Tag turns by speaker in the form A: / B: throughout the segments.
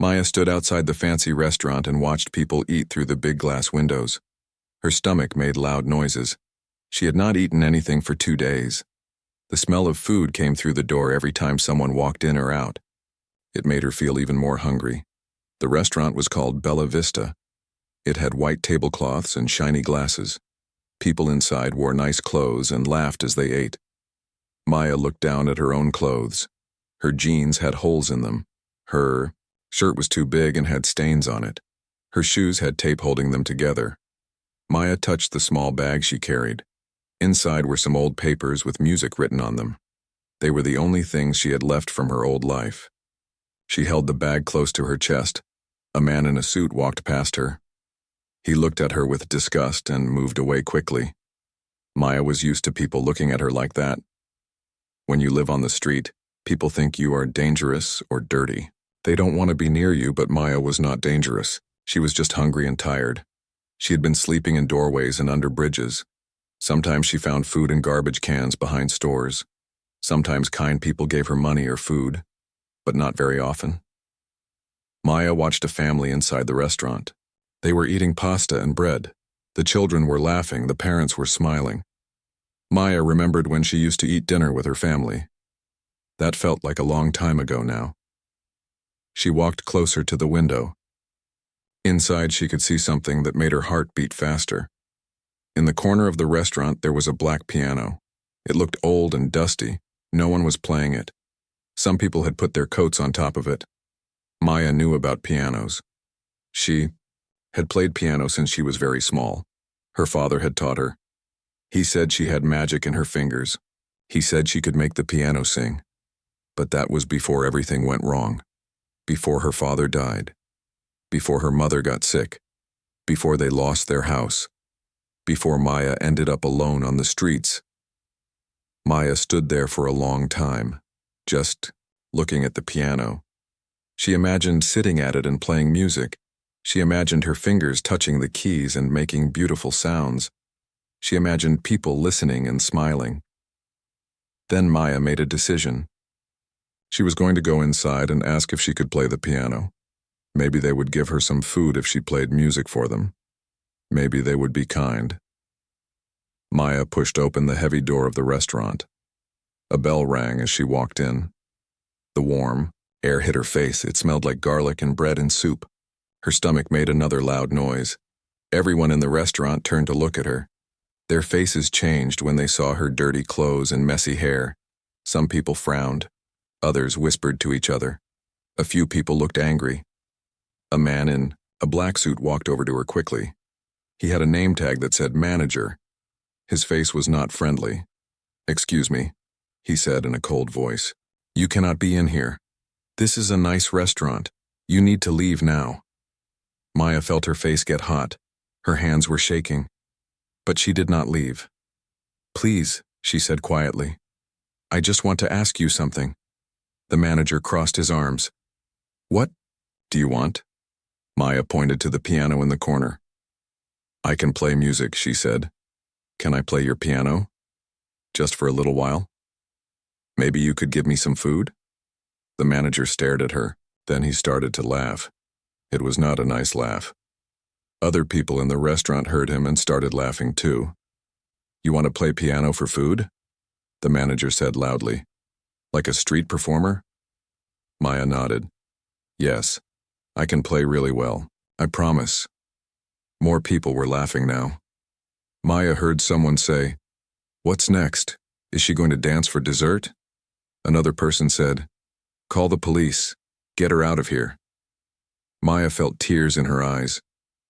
A: Maya stood outside the fancy restaurant and watched people eat through the big glass windows. Her stomach made loud noises. She had not eaten anything for 2 days. The smell of food came through the door every time someone walked in or out. It made her feel even more hungry. The restaurant was called Bella Vista. It had white tablecloths and shiny glasses. People inside wore nice clothes and laughed as they ate. Maya looked down at her own clothes. Her jeans had holes in them. Her shirt was too big and had stains on it. Her shoes had tape holding them together. Maya touched the small bag she carried. Inside were some old papers with music written on them. They were the only things she had left from her old life. She held the bag close to her chest. A man in a suit walked past her. He looked at her with disgust and moved away quickly. Maya was used to people looking at her like that. When you live on the street, people think you are dangerous or dirty. They don't want to be near you, but Maya was not dangerous. She was just hungry and tired. She had been sleeping in doorways and under bridges. Sometimes she found food in garbage cans behind stores. Sometimes kind people gave her money or food, but not very often. Maya watched a family inside the restaurant. They were eating pasta and bread. The children were laughing, the parents were smiling. Maya remembered when she used to eat dinner with her family. That felt like a long time ago now. She walked closer to the window. Inside, she could see something that made her heart beat faster. In the corner of the restaurant, there was a black piano. It looked old and dusty. No one was playing it. Some people had put their coats on top of it. Maya knew about pianos. She had played piano since she was very small. Her father had taught her. He said she had magic in her fingers. He said she could make the piano sing. But that was before everything went wrong. Before her father died. Before her mother got sick. Before they lost their house. Before Maya ended up alone on the streets. Maya stood there for a long time, just looking at the piano. She imagined sitting at it and playing music. She imagined her fingers touching the keys and making beautiful sounds. She imagined people listening and smiling. Then Maya made a decision. She was going to go inside and ask if she could play the piano. Maybe they would give her some food if she played music for them. Maybe they would be kind. Maya pushed open the heavy door of the restaurant. A bell rang as she walked in. The warm air hit her face. It smelled like garlic and bread and soup. Her stomach made another loud noise. Everyone in the restaurant turned to look at her. Their faces changed when they saw her dirty clothes and messy hair. Some people frowned. Others whispered to each other. A few people looked angry. A man in a black suit walked over to her quickly. He had a name tag that said manager. His face was not friendly. "Excuse me," he said in a cold voice. "You cannot be in here. This is a nice restaurant. You need to leave now." Maya felt her face get hot. Her hands were shaking. But she did not leave. "Please," she said quietly. "I just want to ask you something." The manager crossed his arms. "What do you want?" Maya pointed to the piano in the corner. "I can play music," she said. "Can I play your piano? Just for a little while? Maybe you could give me some food?" The manager stared at her. Then he started to laugh. It was not a nice laugh. Other people in the restaurant heard him and started laughing too. "You want to play piano for food?" The manager said loudly. "Like a street performer?" Maya nodded. "Yes, I can play really well. I promise." More people were laughing now. Maya heard someone say, "What's next? Is she going to dance for dessert?" Another person said, "Call the police. Get her out of here." Maya felt tears in her eyes,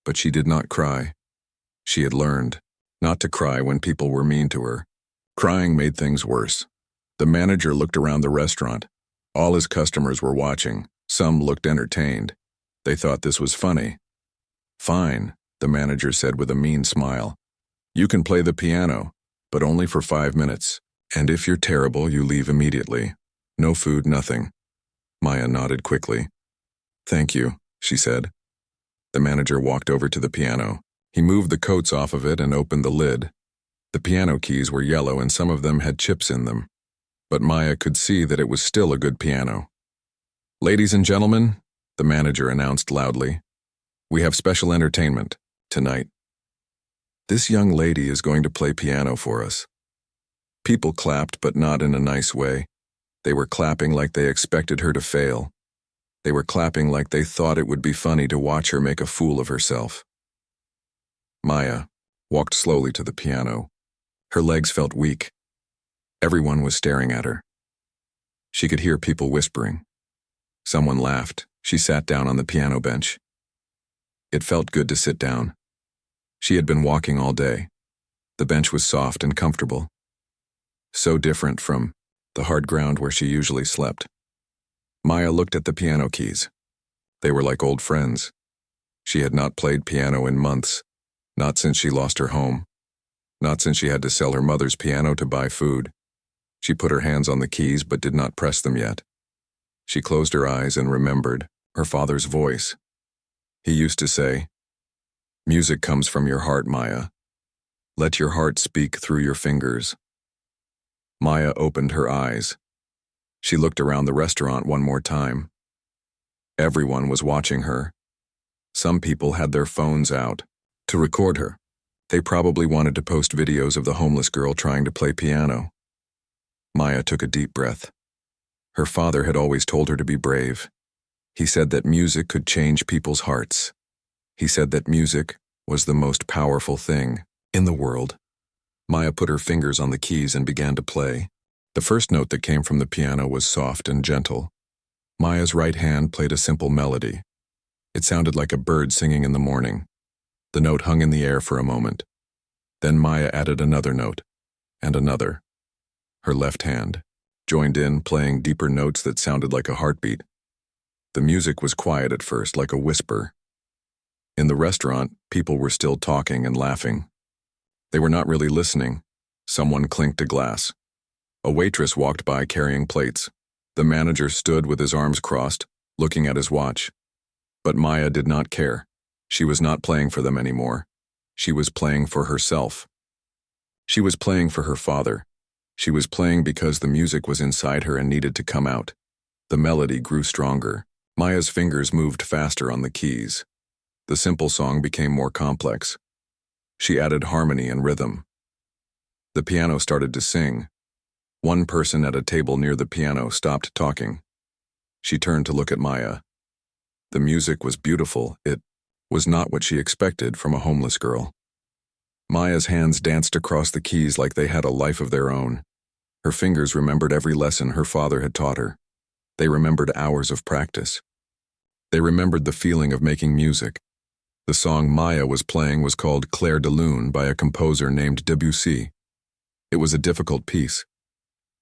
A: but she did not cry. She had learned not to cry when people were mean to her. Crying made things worse. The manager looked around the restaurant. All his customers were watching. Some looked entertained. They thought this was funny. "Fine," the manager said with a mean smile. "You can play the piano, but only for 5 minutes. And if you're terrible, you leave immediately. No food, nothing." Maya nodded quickly. "Thank you," she said. The manager walked over to the piano. He moved the coats off of it and opened the lid. The piano keys were yellow and some of them had chips in them. But Maya could see that it was still a good piano. "Ladies and gentlemen, The manager announced loudly. "We have special entertainment tonight. This young lady is going to play piano for us." People clapped, but not in a nice way. They were clapping like they expected her to fail. They were clapping like they thought it would be funny to watch her make a fool of herself. Maya walked slowly to the piano. Her legs felt weak. Everyone was staring at her. She could hear people whispering. Someone laughed. She sat down on the piano bench. It felt good to sit down. She had been walking all day. The bench was soft and comfortable. So different from the hard ground where she usually slept. Maya looked at the piano keys. They were like old friends. She had not played piano in months, not since she lost her home, not since she had to sell her mother's piano to buy food. She put her hands on the keys but did not press them yet. She closed her eyes and remembered her father's voice. He used to say, "Music comes from your heart, Maya. Let your heart speak through your fingers." Maya opened her eyes. She looked around the restaurant one more time. Everyone was watching her. Some people had their phones out to record her. They probably wanted to post videos of the homeless girl trying to play piano. Maya took a deep breath. Her father had always told her to be brave. He said that music could change people's hearts. He said that music was the most powerful thing in the world. Maya put her fingers on the keys and began to play. The first note that came from the piano was soft and gentle. Maya's right hand played a simple melody. It sounded like a bird singing in the morning. The note hung in the air for a moment. Then Maya added another note, and another. Her left hand joined in, playing deeper notes that sounded like a heartbeat. The music was quiet at first, like a whisper. In the restaurant, people were still talking and laughing. They were not really listening. Someone clinked a glass. A waitress walked by carrying plates. The manager stood with his arms crossed, looking at his watch. But Maya did not care. She was not playing for them anymore. She was playing for herself. She was playing for her father. She was playing because the music was inside her and needed to come out. The melody grew stronger. Maya's fingers moved faster on the keys. The simple song became more complex. She added harmony and rhythm. The piano started to sing. One person at a table near the piano stopped talking. She turned to look at Maya. The music was beautiful. It was not what she expected from a homeless girl. Maya's hands danced across the keys like they had a life of their own. Her fingers remembered every lesson her father had taught her. They remembered hours of practice. They remembered the feeling of making music. The song Maya was playing was called Clair de Lune by a composer named Debussy. It was a difficult piece.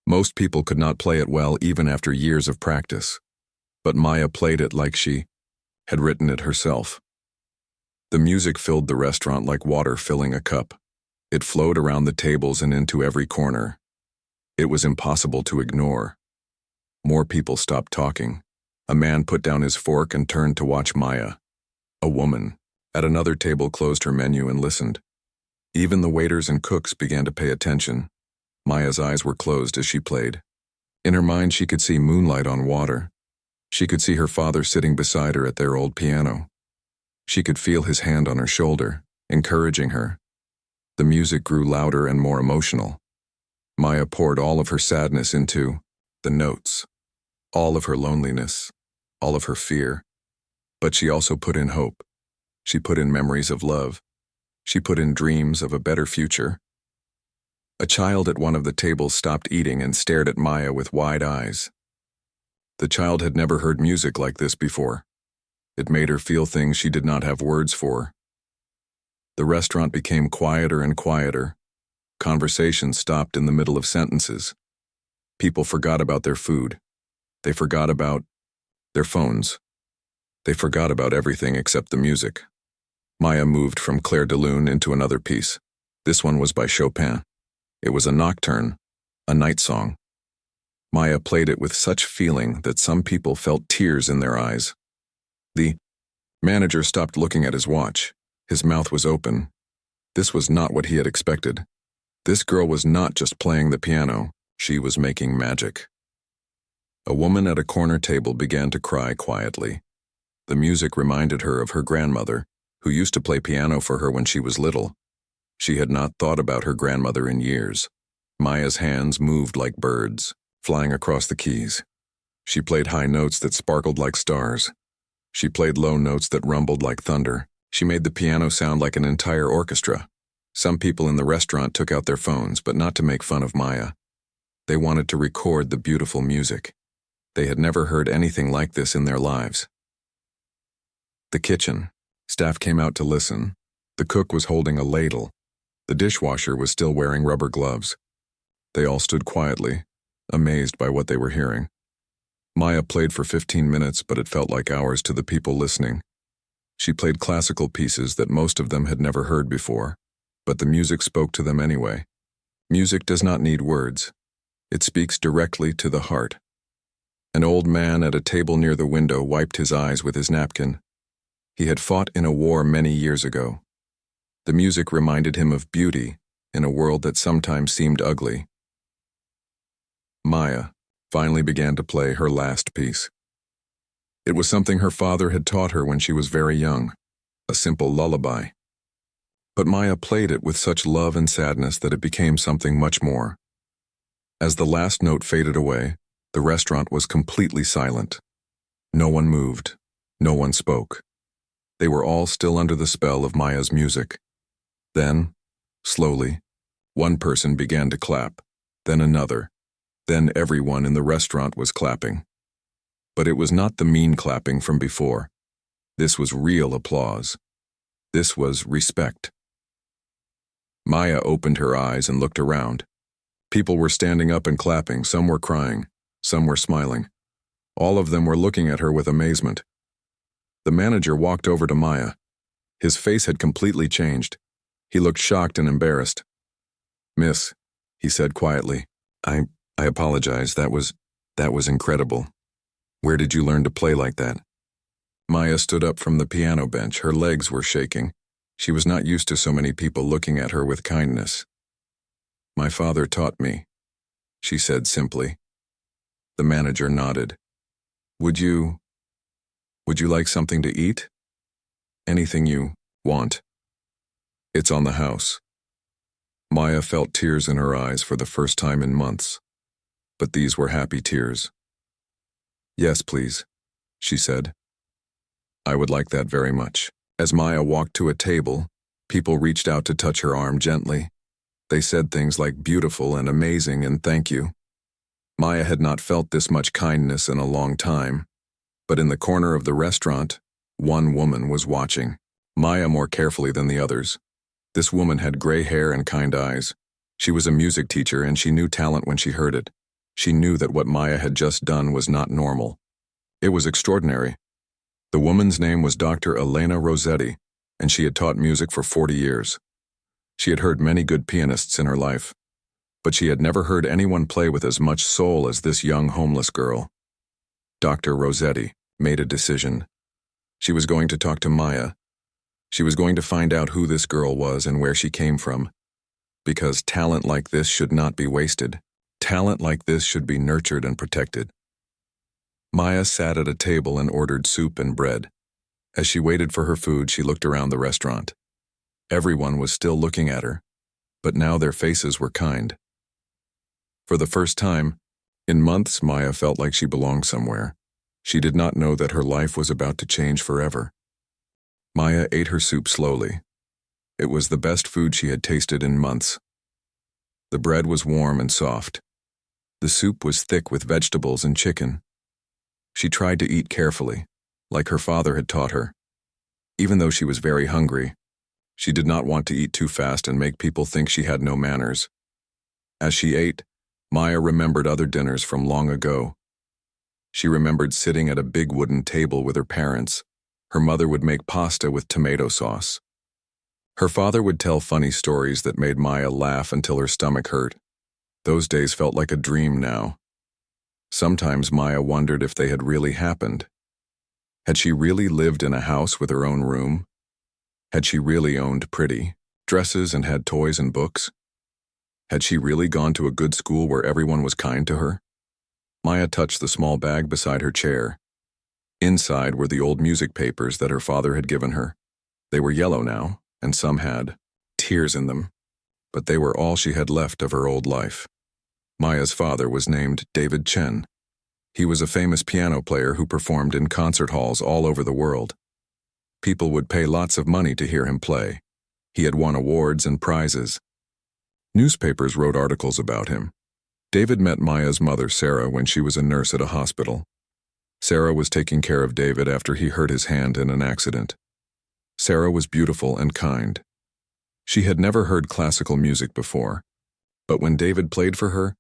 A: Most people could not play it well even after years of practice. But Maya played it like she had written it herself. The music filled the restaurant like water filling a cup. It flowed around the tables and into every corner. It was impossible to ignore. More people stopped talking. A man put down his fork and turned to watch Maya. A woman at another table closed her menu and listened. Even the waiters and cooks began to pay attention. Maya's eyes were closed as she played. In her mind, she could see moonlight on water. She could see her father sitting beside her at their old piano. She could feel his hand on her shoulder, encouraging her. The music grew louder and more emotional. Maya poured all of her sadness into the notes, all of her loneliness, all of her fear. But she also put in hope. She put in memories of love. She put in dreams of a better future. A child at one of the tables stopped eating and stared at Maya with wide eyes. The child had never heard music like this before. It made her feel things she did not have words for. The restaurant became quieter and quieter. Conversations stopped in the middle of sentences. People forgot about their food. They forgot about their phones. They forgot about everything except the music. Maya moved from Clair de Lune into another piece. This one was by Chopin. It was a nocturne, a night song. Maya played it with such feeling that some people felt tears in their eyes. The manager stopped looking at his watch. His mouth was open. This was not what he had expected. This girl was not just playing the piano. She was making magic. A woman at a corner table began to cry quietly. The music reminded her of her grandmother, who used to play piano for her when she was little. She had not thought about her grandmother in years. Maya's hands moved like birds, flying across the keys. She played high notes that sparkled like stars. She played low notes that rumbled like thunder. She made the piano sound like an entire orchestra. Some people in the restaurant took out their phones, but not to make fun of Maya. They wanted to record the beautiful music. They had never heard anything like this in their lives. The kitchen. Staff came out to listen. The cook was holding a ladle. The dishwasher was still wearing rubber gloves. They all stood quietly, amazed by what they were hearing. Maya played for 15 minutes, but it felt like hours to the people listening. She played classical pieces that most of them had never heard before, but the music spoke to them anyway. Music does not need words. It speaks directly to the heart. An old man at a table near the window wiped his eyes with his napkin. He had fought in a war many years ago. The music reminded him of beauty in a world that sometimes seemed ugly. Maya finally began to play her last piece. It was something her father had taught her when she was very young, a simple lullaby. But Maya played it with such love and sadness that it became something much more. As the last note faded away, the restaurant was completely silent. No one moved. No one spoke. They were all still under the spell of Maya's music. Then, slowly, one person began to clap, then another. Then everyone in the restaurant was clapping. But it was not the mean clapping from before. This was real applause. This was respect. Maya opened her eyes and looked around. People were standing up and clapping, some were crying, some were smiling. All of them were looking at her with amazement. The manager walked over to Maya. His face had completely changed. He looked shocked and embarrassed. "Miss," he said quietly, I apologize, that was incredible. Where did you learn to play like that?" Maya stood up from the piano bench. Her legs were shaking. She was not used to so many people looking at her with kindness. "My father taught me," she said simply. The manager nodded. Would you like something to eat? Anything you want. It's on the house." Maya felt tears in her eyes for the first time in months. But these were happy tears. "Yes, please," she said. "I would like that very much." As Maya walked to a table, people reached out to touch her arm gently. They said things like beautiful and amazing and thank you. Maya had not felt this much kindness in a long time, but in the corner of the restaurant, one woman was watching Maya more carefully than the others. This woman had gray hair and kind eyes. She was a music teacher and she knew talent when she heard it. She knew that what Maya had just done was not normal. It was extraordinary. The woman's name was Dr. Elena Rossetti, and she had taught music for 40 years. She had heard many good pianists in her life, but she had never heard anyone play with as much soul as this young homeless girl. Dr. Rossetti made a decision. She was going to talk to Maya. She was going to find out who this girl was and where she came from, because talent like this should not be wasted. Talent like this should be nurtured and protected. Maya sat at a table and ordered soup and bread. As she waited for her food, she looked around the restaurant. Everyone was still looking at her, but now their faces were kind. For the first time in months, Maya felt like she belonged somewhere. She did not know that her life was about to change forever. Maya ate her soup slowly. It was the best food she had tasted in months. The bread was warm and soft. The soup was thick with vegetables and chicken. She tried to eat carefully, like her father had taught her. Even though she was very hungry, she did not want to eat too fast and make people think she had no manners. As she ate, Maya remembered other dinners from long ago. She remembered sitting at a big wooden table with her parents. Her mother would make pasta with tomato sauce. Her father would tell funny stories that made Maya laugh until her stomach hurt. Those days felt like a dream now. Sometimes Maya wondered if they had really happened. Had she really lived in a house with her own room? Had she really owned pretty dresses and had toys and books? Had she really gone to a good school where everyone was kind to her? Maya touched the small bag beside her chair. Inside were the old music papers that her father had given her. They were yellow now, and some had tears in them, but they were all she had left of her old life. Maya's father was named David Chen. He was a famous piano player who performed in concert halls all over the world. People would pay lots of money to hear him play. He had won awards and prizes. Newspapers wrote articles about him. David met Maya's mother, Sarah, when she was a nurse at a hospital. Sarah was taking care of David after he hurt his hand in an accident. Sarah was beautiful and kind. She had never heard classical music before, but when David played for her,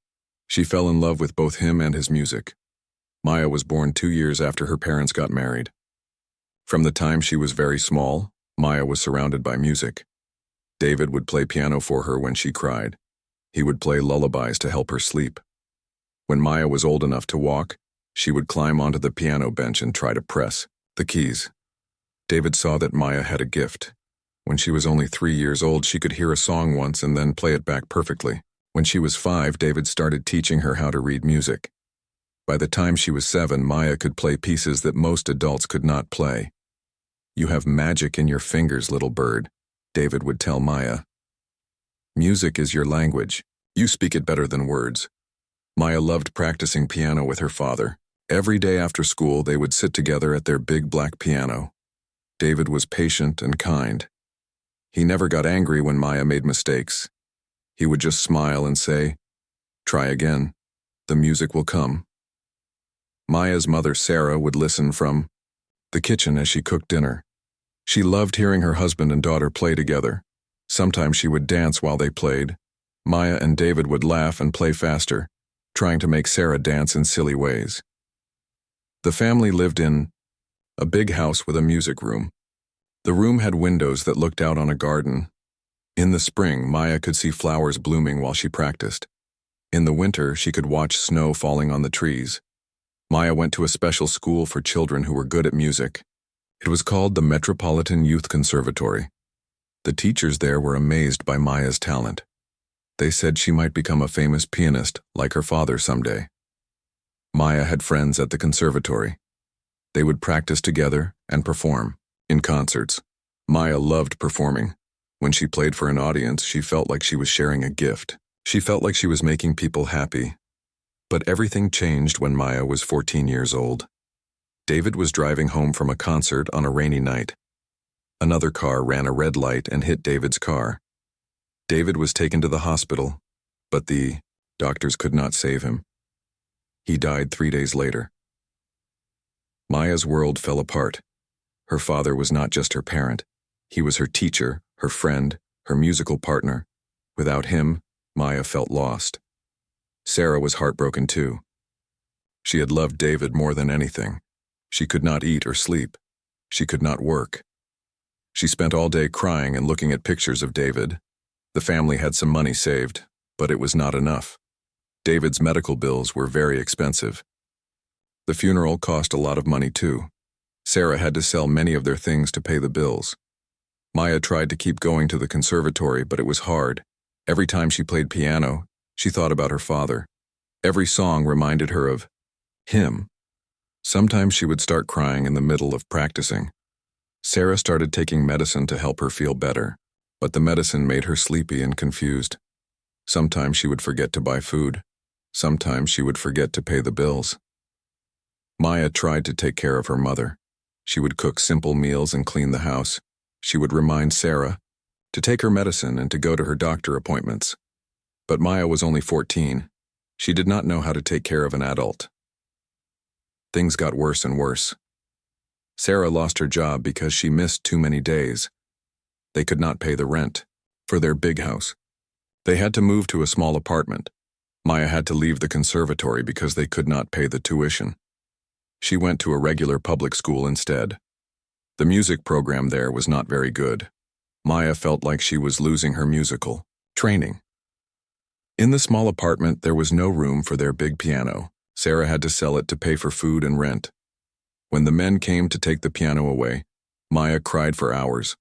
A: she fell in love with both him and his music. Maya was born 2 years after her parents got married. From the time she was very small, Maya was surrounded by music. David would play piano for her when she cried. He would play lullabies to help her sleep. When Maya was old enough to walk, she would climb onto the piano bench and try to press the keys. David saw that Maya had a gift. When she was only 3 years old, she could hear a song once and then play it back perfectly. When she was 5, David started teaching her how to read music. By the time she was 7, Maya could play pieces that most adults could not play. "You have magic in your fingers, little bird," David would tell Maya. "Music is your language. You speak it better than words." Maya loved practicing piano with her father. Every day after school, they would sit together at their big black piano. David was patient and kind. He never got angry when Maya made mistakes. He would just smile and say, "Try again. The music will come." Maya's mother, Sarah, would listen from the kitchen as she cooked dinner. She loved hearing her husband and daughter play together. Sometimes she would dance while they played. Maya and David would laugh and play faster, trying to make Sarah dance in silly ways. The family lived in a big house with a music room. The room had windows that looked out on a garden. In the spring, Maya could see flowers blooming while she practiced. In the winter, she could watch snow falling on the trees. Maya went to a special school for children who were good at music. It was called the Metropolitan Youth Conservatory. The teachers there were amazed by Maya's talent. They said she might become a famous pianist like her father someday. Maya had friends at the conservatory. They would practice together and perform in concerts. Maya loved performing. When she played for an audience, she felt like she was sharing a gift. She felt like she was making people happy. But everything changed when Maya was 14 years old. David was driving home from a concert on a rainy night. Another car ran a red light and hit David's car. David was taken to the hospital, but the doctors could not save him. He died 3 days later. Maya's world fell apart. Her father was not just her parent. He was her teacher, her friend, her musical partner. Without him, Maya felt lost. Sarah was heartbroken too. She had loved David more than anything. She could not eat or sleep. She could not work. She spent all day crying and looking at pictures of David. The family had some money saved, but it was not enough. David's medical bills were very expensive. The funeral cost a lot of money too. Sarah had to sell many of their things to pay the bills. Maya tried to keep going to the conservatory, but it was hard. Every time she played piano, she thought about her father. Every song reminded her of him. Sometimes she would start crying in the middle of practicing. Sarah started taking medicine to help her feel better, but the medicine made her sleepy and confused. Sometimes she would forget to buy food. Sometimes she would forget to pay the bills. Maya tried to take care of her mother. She would cook simple meals and clean the house. She would remind Sarah to take her medicine and to go to her doctor appointments. But Maya was only 14. She did not know how to take care of an adult. Things got worse and worse. Sarah lost her job because she missed too many days. They could not pay the rent for their big house. They had to move to a small apartment. Maya had to leave the conservatory because they could not pay the tuition. She went to a regular public school instead. The music program there was not very good. Maya felt like she was losing her musical training. In the small apartment, there was no room for their big piano. Sarah had to sell it to pay for food and rent. When the men came to take the piano away, Maya cried for hours.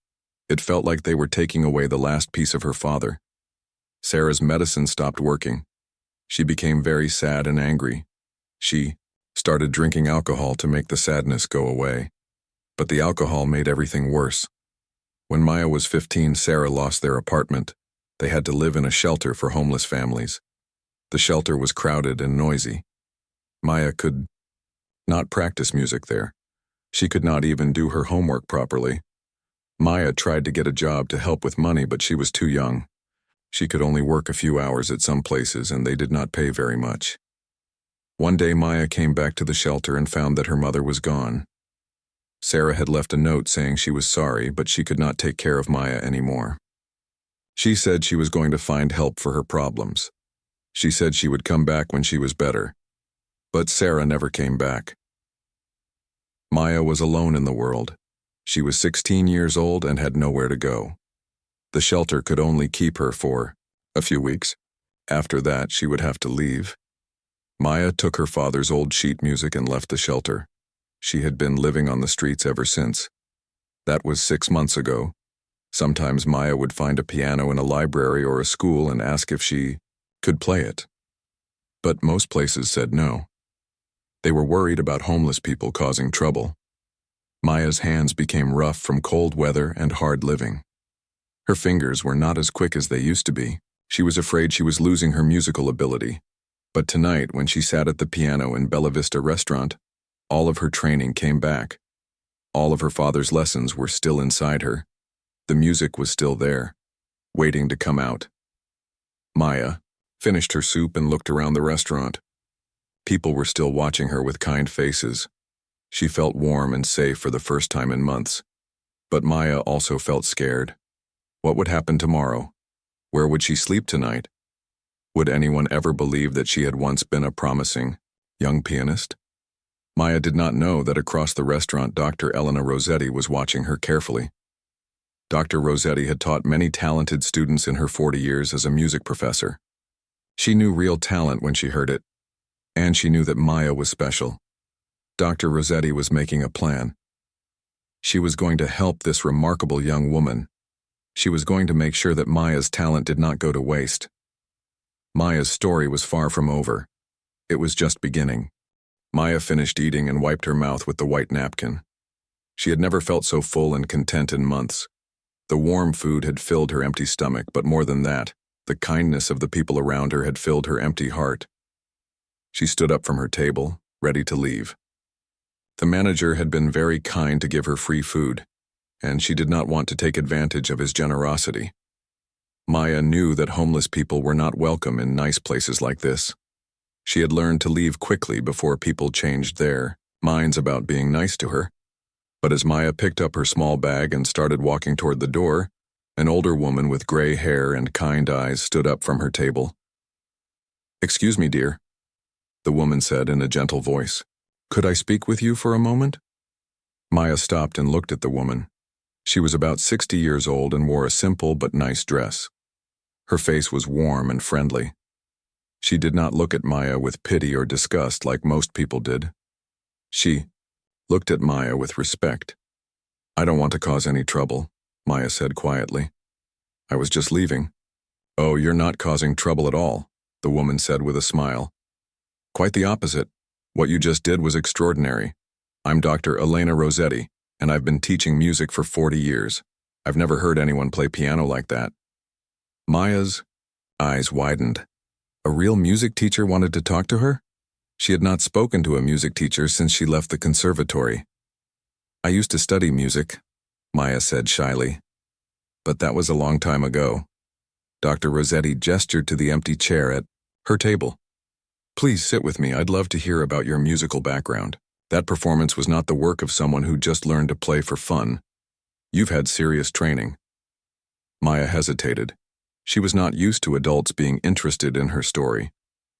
A: It felt like they were taking away the last piece of her father. Sarah's medicine stopped working. She became very sad and angry. She started drinking alcohol to make the sadness go away. But the alcohol made everything worse. When Maya was 15, Sarah lost their apartment. They had to live in a shelter for homeless families. The shelter was crowded and noisy. Maya could not practice music there. She could not even do her homework properly. Maya tried to get a job to help with money, but she was too young. She could only work a few hours at some places, and they did not pay very much. One day, Maya came back to the shelter and found that her mother was gone. Sarah had left a note saying she was sorry, but she could not take care of Maya anymore. She said she was going to find help for her problems. She said she would come back when she was better. But Sarah never came back. Maya was alone in the world. She was 16 years old and had nowhere to go. The shelter could only keep her for a few weeks. After that, she would have to leave. Maya took her father's old sheet music and left the shelter. She had been living on the streets ever since. That was 6 months ago. Sometimes Maya would find a piano in a library or a school and ask if she could play it. But most places said no. They were worried about homeless people causing trouble. Maya's hands became rough from cold weather and hard living. Her fingers were not as quick as they used to be. She was afraid she was losing her musical ability. But tonight, when she sat at the piano in Bella Vista restaurant, all of her training came back. All of her father's lessons were still inside her. The music was still there, waiting to come out. Maya finished her soup and looked around the restaurant. People were still watching her with kind faces. She felt warm and safe for the first time in months. But Maya also felt scared. What would happen tomorrow? Where would she sleep tonight? Would anyone ever believe that she had once been a promising young pianist? Maya did not know that across the restaurant Dr. Elena Rossetti was watching her carefully. Dr. Rossetti had taught many talented students in her 40 years as a music professor. She knew real talent when she heard it, and she knew that Maya was special. Dr. Rossetti was making a plan. She was going to help this remarkable young woman. She was going to make sure that Maya's talent did not go to waste. Maya's story was far from over. It was just beginning. Maya finished eating and wiped her mouth with the white napkin. She had never felt so full and content in months. The warm food had filled her empty stomach, but more than that, the kindness of the people around her had filled her empty heart. She stood up from her table, ready to leave. The manager had been very kind to give her free food, and she did not want to take advantage of his generosity. Maya knew that homeless people were not welcome in nice places like this. She had learned to leave quickly before people changed their minds about being nice to her. But as Maya picked up her small bag and started walking toward the door, an older woman with gray hair and kind eyes stood up from her table. "Excuse me, dear," the woman said in a gentle voice. "Could I speak with you for a moment?" Maya stopped and looked at the woman. She was about 60 years old and wore a simple but nice dress. Her face was warm and friendly. She did not look at Maya with pity or disgust like most people did. She looked at Maya with respect. "I don't want to cause any trouble," Maya said quietly. "I was just leaving." "Oh, you're not causing trouble at all," the woman said with a smile. "Quite the opposite. What you just did was extraordinary. I'm Dr. Elena Rossetti, and I've been teaching music for 40 years. I've never heard anyone play piano like that." Maya's eyes widened. A real music teacher wanted to talk to her? She had not spoken to a music teacher since she left the conservatory. "I used to study music," Maya said shyly. "But that was a long time ago." Dr. Rossetti gestured to the empty chair at her table. "Please sit with me. I'd love to hear about your musical background. That performance was not the work of someone who just learned to play for fun. You've had serious training." Maya hesitated. She was not used to adults being interested in her story.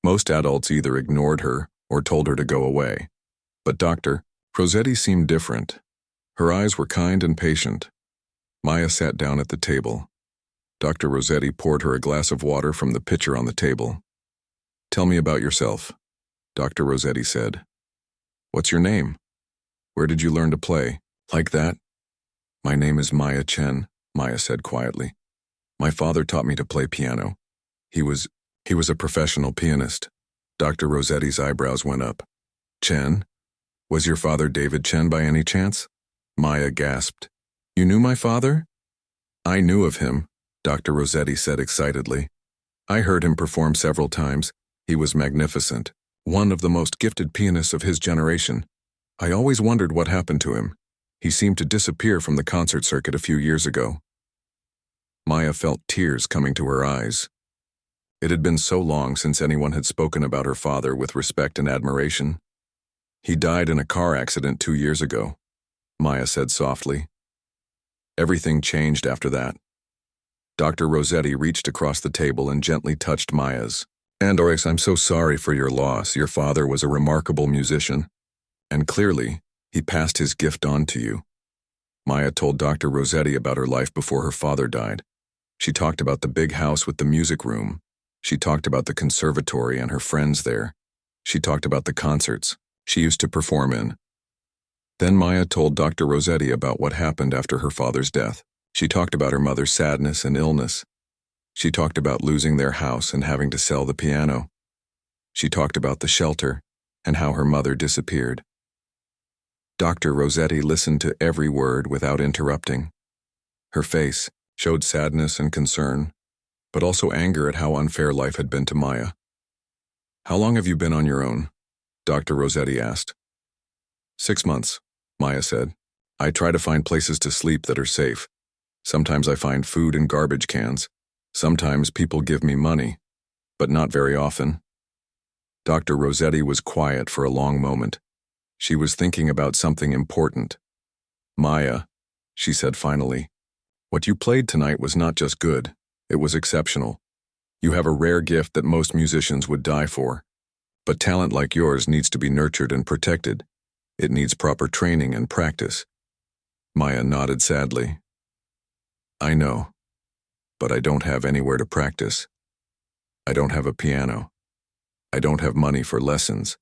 A: Most adults either ignored her or told her to go away. But Dr. Rossetti seemed different. Her eyes were kind and patient. Maya sat down at the table. Dr. Rossetti poured her a glass of water from the pitcher on the table. "Tell me about yourself," Dr. Rossetti said. "What's your name? Where did you learn to play? Like that?" "My name is Maya Chen," Maya said quietly. "My father taught me to play piano. He was a professional pianist." Dr. Rossetti's eyebrows went up. Chen? Was your father David Chen by any chance? Maya gasped. You knew my father? I knew of him, Dr. Rossetti said excitedly. I heard him perform several times. He was magnificent, one of the most gifted pianists of his generation. I always wondered what happened to him. He seemed to disappear from the concert circuit a few years ago. Maya felt tears coming to her eyes. It had been so long since anyone had spoken about her father with respect and admiration. He died in a car accident 2 years ago, Maya said softly. Everything changed after that. Dr. Rossetti reached across the table and gently touched Maya's. Andores, I'm so sorry for your loss. Your father was a remarkable musician. And clearly, he passed his gift on to you. Maya told Dr. Rossetti about her life before her father died. She talked about the big house with the music room. She talked about the conservatory and her friends there. She talked about the concerts she used to perform in. Then Maya told Dr. Rossetti about what happened after her father's death. She talked about her mother's sadness and illness. She talked about losing their house and having to sell the piano. She talked about the shelter and how her mother disappeared. Dr. Rossetti listened to every word without interrupting. Her face showed sadness and concern, but also anger at how unfair life had been to Maya. How long have you been on your own? Dr. Rossetti asked. 6 months, Maya said. I try to find places to sleep that are safe. Sometimes I find food in garbage cans. Sometimes people give me money, but not very often. Dr. Rossetti was quiet for a long moment. She was thinking about something important. Maya, she said finally, what you played tonight was not just good, it was exceptional. You have a rare gift that most musicians would die for. But talent like yours needs to be nurtured and protected. It needs proper training and practice. Maya nodded sadly. I know, but I don't have anywhere to practice. I don't have a piano. I don't have money for lessons.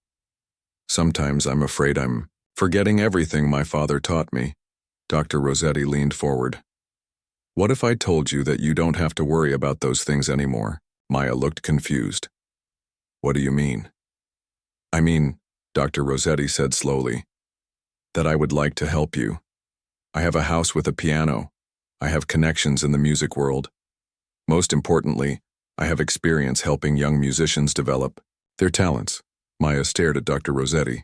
A: Sometimes I'm afraid I'm forgetting everything my father taught me. Dr. Rossetti leaned forward. What if I told you that you don't have to worry about those things anymore? Maya looked confused. What do you mean? I mean, Dr. Rossetti said slowly, that I would like to help you. I have a house with a piano. I have connections in the music world. Most importantly, I have experience helping young musicians develop their talents. Maya stared at Dr. Rossetti.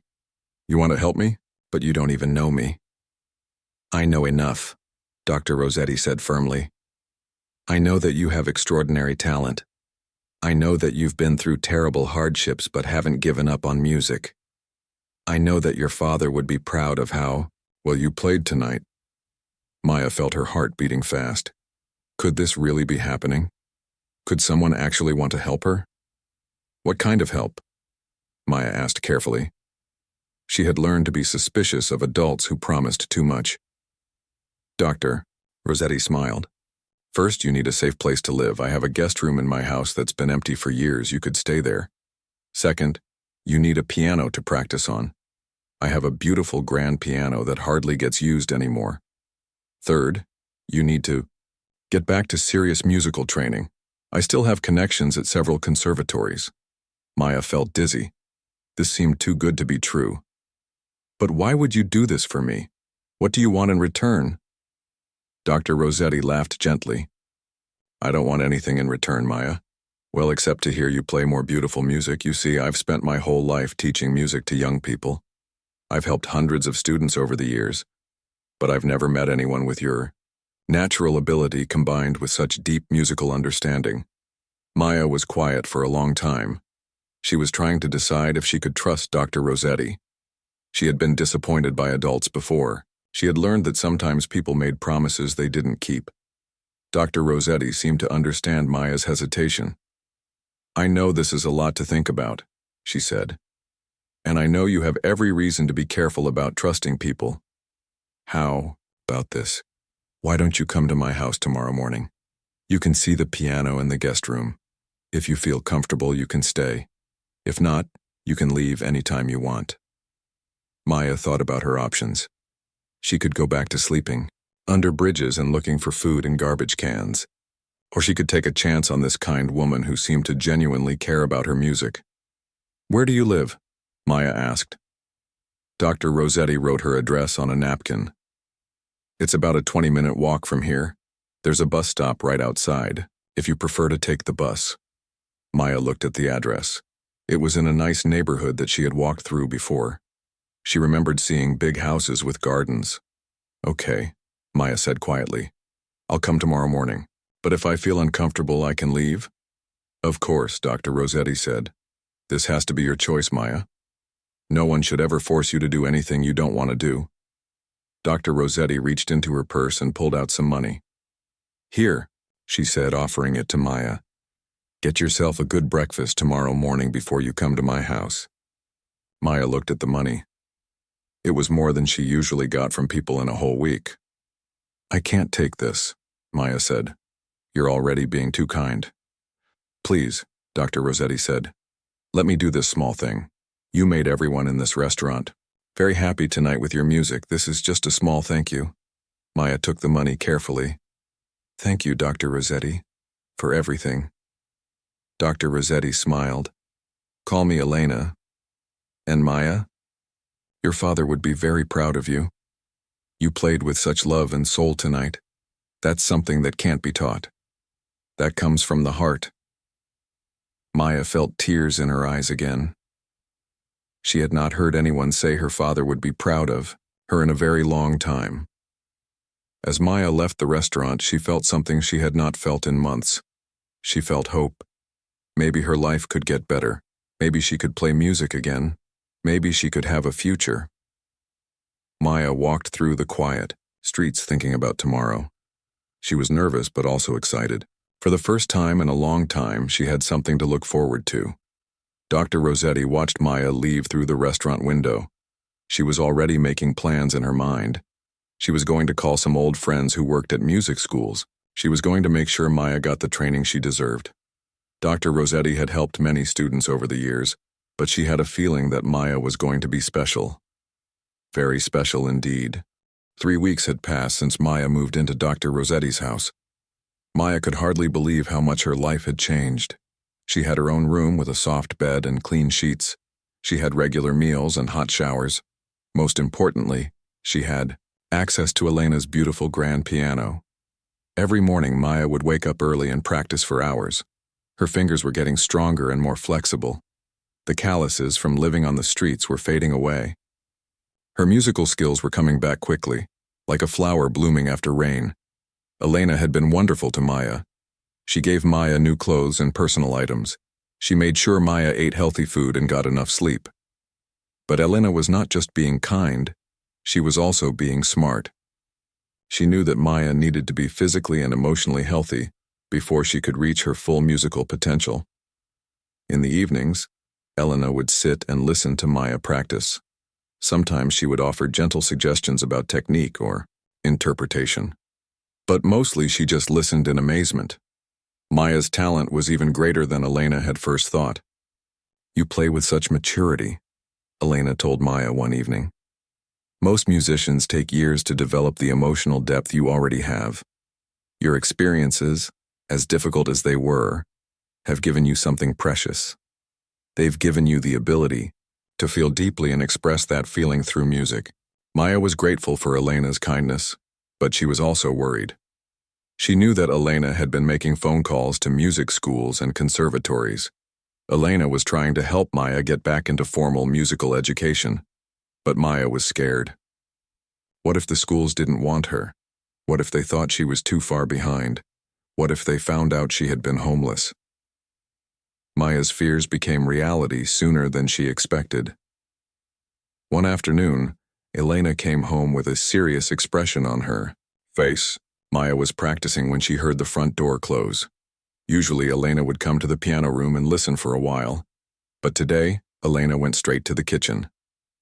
A: You want to help me? But you don't even know me. I know enough, Dr. Rossetti said firmly. I know that you have extraordinary talent. I know that you've been through terrible hardships but haven't given up on music. I know that your father would be proud of how well you played tonight. Maya felt her heart beating fast. Could this really be happening? Could someone actually want to help her? What kind of help? Maya asked carefully. She had learned to be suspicious of adults who promised too much. Doctor, Rossetti smiled. First, you need a safe place to live. I have a guest room in my house that's been empty for years. You could stay there. Second, you need a piano to practice on. I have a beautiful grand piano that hardly gets used anymore. Third, you need to get back to serious musical training. I still have connections at several conservatories. Maya felt dizzy. This seemed too good to be true. But why would you do this for me? What do you want in return? Dr. Rossetti laughed gently. I don't want anything in return, Maya. Well, except to hear you play more beautiful music. You see, I've spent my whole life teaching music to young people. I've helped hundreds of students over the years, but I've never met anyone with your natural ability combined with such deep musical understanding. Maya was quiet for a long time. She was trying to decide if she could trust Dr. Rossetti. She had been disappointed by adults before. She had learned that sometimes people made promises they didn't keep. Dr. Rossetti seemed to understand Maya's hesitation. I know this is a lot to think about, she said. And I know you have every reason to be careful about trusting people. How about this? Why don't you come to my house tomorrow morning? You can see the piano in the guest room. If you feel comfortable, you can stay. If not, you can leave anytime you want. Maya thought about her options. She could go back to sleeping, under bridges and looking for food in garbage cans. Or she could take a chance on this kind woman who seemed to genuinely care about her music. Where do you live? Maya asked. Dr. Rossetti wrote her address on a napkin. It's about a 20-minute walk from here. There's a bus stop right outside, if you prefer to take the bus. Maya looked at the address. It was in a nice neighborhood that she had walked through before. She remembered seeing big houses with gardens. Okay, Maya said quietly. I'll come tomorrow morning. But if I feel uncomfortable, I can leave? Of course, Dr. Rossetti said. This has to be your choice, Maya. No one should ever force you to do anything you don't want to do. Dr. Rossetti reached into her purse and pulled out some money. Here, she said, offering it to Maya. Get yourself a good breakfast tomorrow morning before you come to my house. Maya looked at the money. It was more than she usually got from people in a whole week. I can't take this, Maya said. You're already being too kind. Please, Dr. Rossetti said. Let me do this small thing. You made everyone in this restaurant very happy tonight with your music. This is just a small thank you. Maya took the money carefully. Thank you, Dr. Rossetti, for everything. Dr. Rossetti smiled. Call me Elena. And Maya? Your father would be very proud of you. You played with such love and soul tonight. That's something that can't be taught. That comes from the heart. Maya felt tears in her eyes again. She had not heard anyone say her father would be proud of her in a very long time. As Maya left the restaurant, she felt something she had not felt in months. She felt hope. Maybe her life could get better. Maybe she could play music again. Maybe she could have a future. Maya walked through the quiet streets thinking about tomorrow. She was nervous but also excited. For the first time in a long time, she had something to look forward to. Dr. Rossetti watched Maya leave through the restaurant window. She was already making plans in her mind. She was going to call some old friends who worked at music schools. She was going to make sure Maya got the training she deserved. Dr. Rossetti had helped many students over the years, but she had a feeling that Maya was going to be special. Very special indeed. 3 weeks had passed since Maya moved into Dr. Rossetti's house. Maya could hardly believe how much her life had changed. She had her own room with a soft bed and clean sheets. She had regular meals and hot showers. Most importantly, she had access to Elena's beautiful grand piano. Every morning, Maya would wake up early and practice for hours. Her fingers were getting stronger and more flexible. The calluses from living on the streets were fading away. Her musical skills were coming back quickly, like a flower blooming after rain. Elena had been wonderful to Maya. She gave Maya new clothes and personal items. She made sure Maya ate healthy food and got enough sleep. But Elena was not just being kind, she was also being smart. She knew that Maya needed to be physically and emotionally healthy before she could reach her full musical potential. In the evenings, Elena would sit and listen to Maya practice. Sometimes she would offer gentle suggestions about technique or interpretation. But mostly she just listened in amazement. Maya's talent was even greater than Elena had first thought. You play with such maturity, Elena told Maya one evening. Most musicians take years to develop the emotional depth you already have. Your experiences, as difficult as they were, have given you something precious. They've given you the ability to feel deeply and express that feeling through music. Maya was grateful for Elena's kindness, but she was also worried. She knew that Elena had been making phone calls to music schools and conservatories. Elena was trying to help Maya get back into formal musical education, but Maya was scared. What if the schools didn't want her? What if they thought she was too far behind? What if they found out she had been homeless? Maya's fears became reality sooner than she expected. One afternoon, Elena came home with a serious expression on her face. Maya was practicing when she heard the front door close. Usually, Elena would come to the piano room and listen for a while. But today, Elena went straight to the kitchen.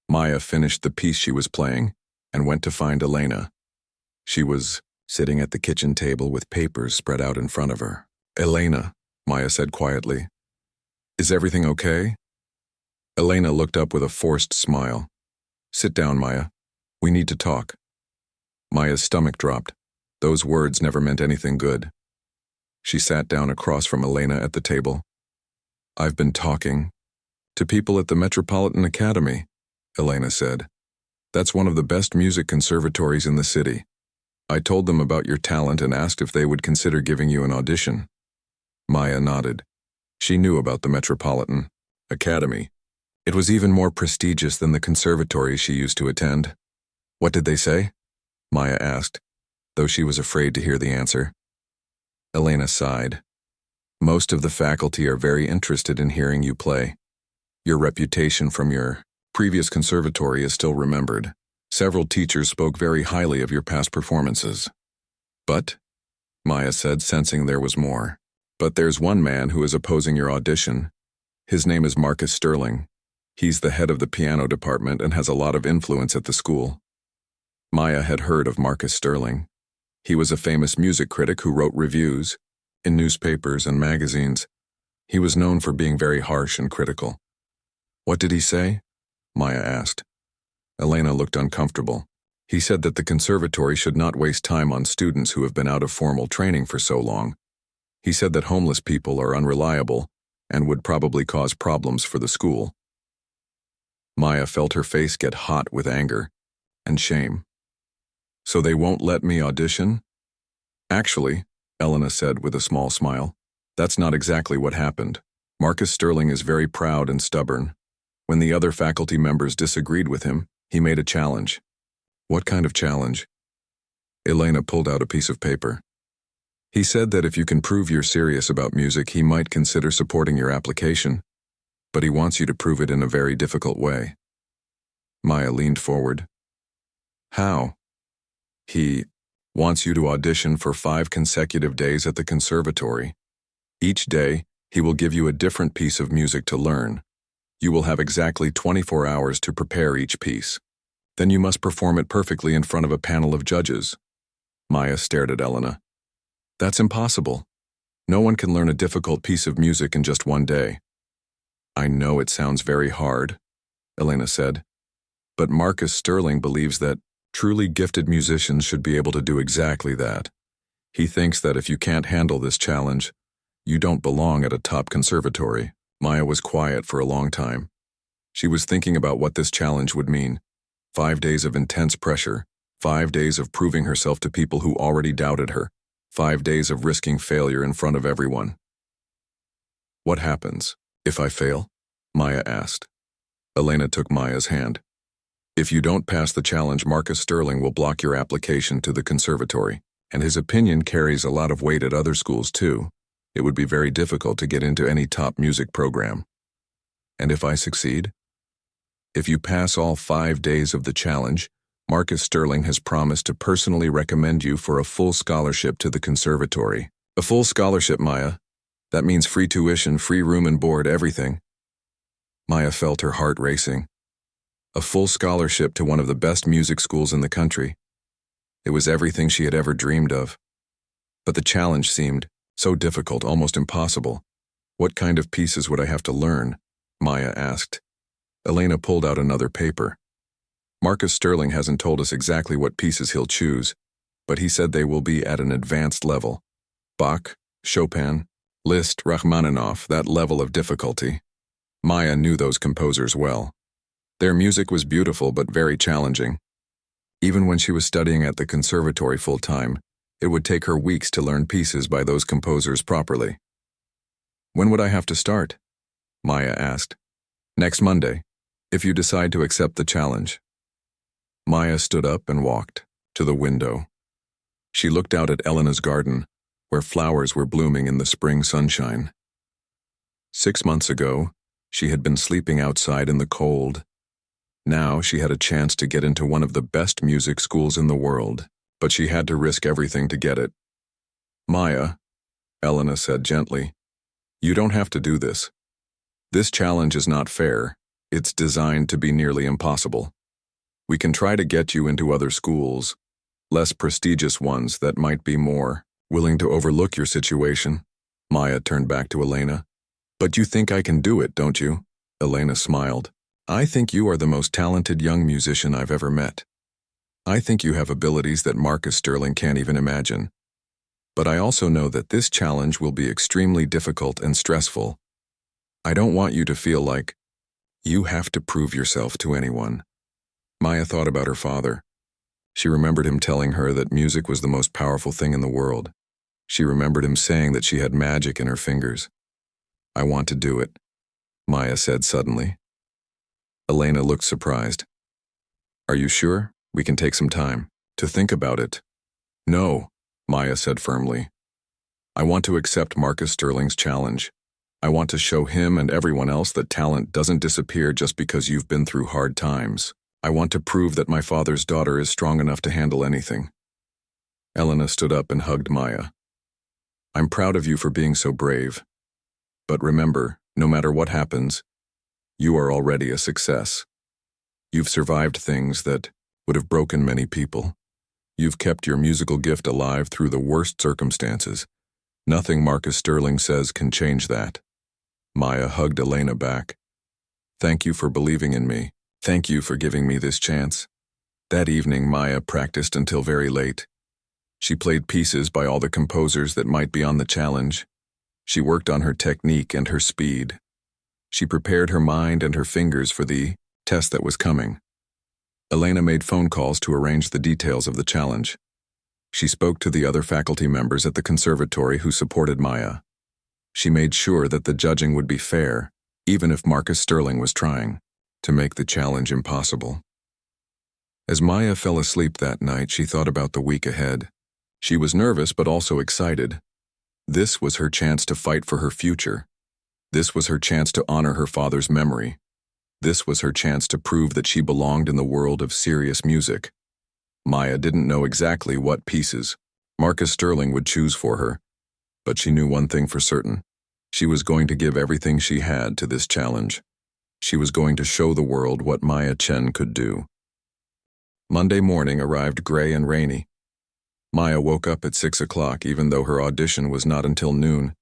A: Maya finished the piece she was playing and went to find Elena. She was sitting at the kitchen table with papers spread out in front of her. Elena, Maya said quietly, is everything okay? Elena looked up with a forced smile. Sit down, Maya. We need to talk. Maya's stomach dropped. Those words never meant anything good. She sat down across from Elena at the table. I've been talking to people at the Metropolitan Academy, Elena said. That's one of the best music conservatories in the city. I told them about your talent and asked if they would consider giving you an audition. Maya nodded. She knew about the Metropolitan Academy. It was even more prestigious than the conservatory she used to attend. What did they say? Maya asked, though she was afraid to hear the answer. Elena sighed. Most of the faculty are very interested in hearing you play. Your reputation from your previous conservatory is still remembered. Several teachers spoke very highly of your past performances. But, Maya said, sensing there was more. But there's one man who is opposing your audition. His name is Marcus Sterling. He's the head of the piano department and has a lot of influence at the school. Maya had heard of Marcus Sterling. He was a famous music critic who wrote reviews in newspapers and magazines. He was known for being very harsh and critical. What did he say? Maya asked. Elena looked uncomfortable. He said that the conservatory should not waste time on students who have been out of formal training for so long. He said that homeless people are unreliable and would probably cause problems for the school. Maya felt her face get hot with anger and shame. So they won't let me audition? Actually, Elena said with a small smile, that's not exactly what happened. Marcus Sterling is very proud and stubborn. When the other faculty members disagreed with him, he made a challenge. What kind of challenge? Elena pulled out a piece of paper. He said that if you can prove you're serious about music, he might consider supporting your application, but he wants you to prove it in a very difficult way. Maya leaned forward. How? He wants you to audition for 5 consecutive days at the conservatory. Each day, he will give you a different piece of music to learn. You will have exactly 24 hours to prepare each piece. Then you must perform it perfectly in front of a panel of judges. Maya stared at Elena. That's impossible. No one can learn a difficult piece of music in just one day. I know it sounds very hard, Elena said, but Marcus Sterling believes that truly gifted musicians should be able to do exactly that. He thinks that if you can't handle this challenge, you don't belong at a top conservatory. Maya was quiet for a long time. She was thinking about what this challenge would mean. 5 days of intense pressure, 5 days of proving herself to people who already doubted her, 5 days of risking failure in front of everyone. What happens if I fail? Maya asked. Elena took Maya's hand. If you don't pass the challenge, Marcus Sterling will block your application to the conservatory, and his opinion carries a lot of weight at other schools too. It would be very difficult to get into any top music program. And if I succeed? If you pass all 5 days of the challenge, Marcus Sterling has promised to personally recommend you for a full scholarship to the conservatory. A full scholarship, Maya. That means free tuition, free room and board, everything. Maya felt her heart racing. A full scholarship to one of the best music schools in the country. It was everything she had ever dreamed of. But the challenge seemed so difficult, almost impossible. What kind of pieces would I have to learn? Maya asked. Elena pulled out another paper. Marcus Sterling hasn't told us exactly what pieces he'll choose, but he said they will be at an advanced level. Bach, Chopin, Liszt, Rachmaninoff, that level of difficulty. Maya knew those composers well. Their music was beautiful but very challenging. Even when she was studying at the conservatory full-time, it would take her weeks to learn pieces by those composers properly. When would I have to start? Maya asked. Next Monday, if you decide to accept the challenge. Maya stood up and walked to the window. She looked out at Elena's garden, where flowers were blooming in the spring sunshine. 6 months ago, she had been sleeping outside in the cold. Now she had a chance to get into one of the best music schools in the world, but she had to risk everything to get it. Maya, Elena said gently, you don't have to do this. This challenge is not fair. It's designed to be nearly impossible. We can try to get you into other schools, less prestigious ones that might be more willing to overlook your situation. Maya turned back to Elena. But you think I can do it, don't you? Elena smiled. I think you are the most talented young musician I've ever met. I think you have abilities that Marcus Sterling can't even imagine. But I also know that this challenge will be extremely difficult and stressful. I don't want you to feel like you have to prove yourself to anyone. Maya thought about her father. She remembered him telling her that music was the most powerful thing in the world. She remembered him saying that she had magic in her fingers. "I want to do it," Maya said suddenly. Elena looked surprised. "Are you sure? We can take some time to think about it." "No," Maya said firmly. "I want to accept Marcus Sterling's challenge. I want to show him and everyone else that talent doesn't disappear just because you've been through hard times. I want to prove that my father's daughter is strong enough to handle anything." Elena stood up and hugged Maya. "I'm proud of you for being so brave. But remember, no matter what happens, you are already a success. You've survived things that would have broken many people. You've kept your musical gift alive through the worst circumstances. Nothing Marcus Sterling says can change that." Maya hugged Elena back. "Thank you for believing in me. Thank you for giving me this chance." That evening, Maya practiced until very late. She played pieces by all the composers that might be on the challenge. She worked on her technique and her speed. She prepared her mind and her fingers for the test that was coming. Elena made phone calls to arrange the details of the challenge. She spoke to the other faculty members at the conservatory who supported Maya. She made sure that the judging would be fair, even if Marcus Sterling was trying to make the challenge impossible. As Maya fell asleep that night, she thought about the week ahead. She was nervous but also excited. This was her chance to fight for her future. This was her chance to honor her father's memory. This was her chance to prove that she belonged in the world of serious music. Maya didn't know exactly what pieces Marcus Sterling would choose for her, but she knew one thing for certain. She was going to give everything she had to this challenge. She was going to show the world what Maya Chen could do. Monday morning arrived gray and rainy. Maya woke up at 6 o'clock even though her audition was not until noon.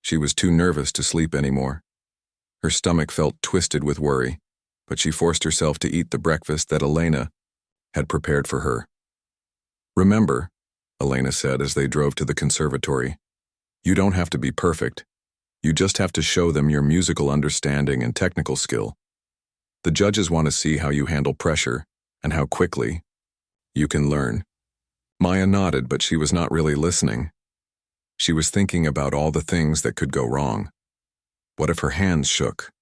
A: She was too nervous to sleep anymore. Her stomach felt twisted with worry, but she forced herself to eat the breakfast that Elena had prepared for her. "Remember," Elena said as they drove to the conservatory, "you don't have to be perfect. You just have to show them your musical understanding and technical skill. The judges want to see how you handle pressure and how quickly you can learn." Maya nodded, but she was not really listening. She was thinking about all the things that could go wrong. What if her hands shook?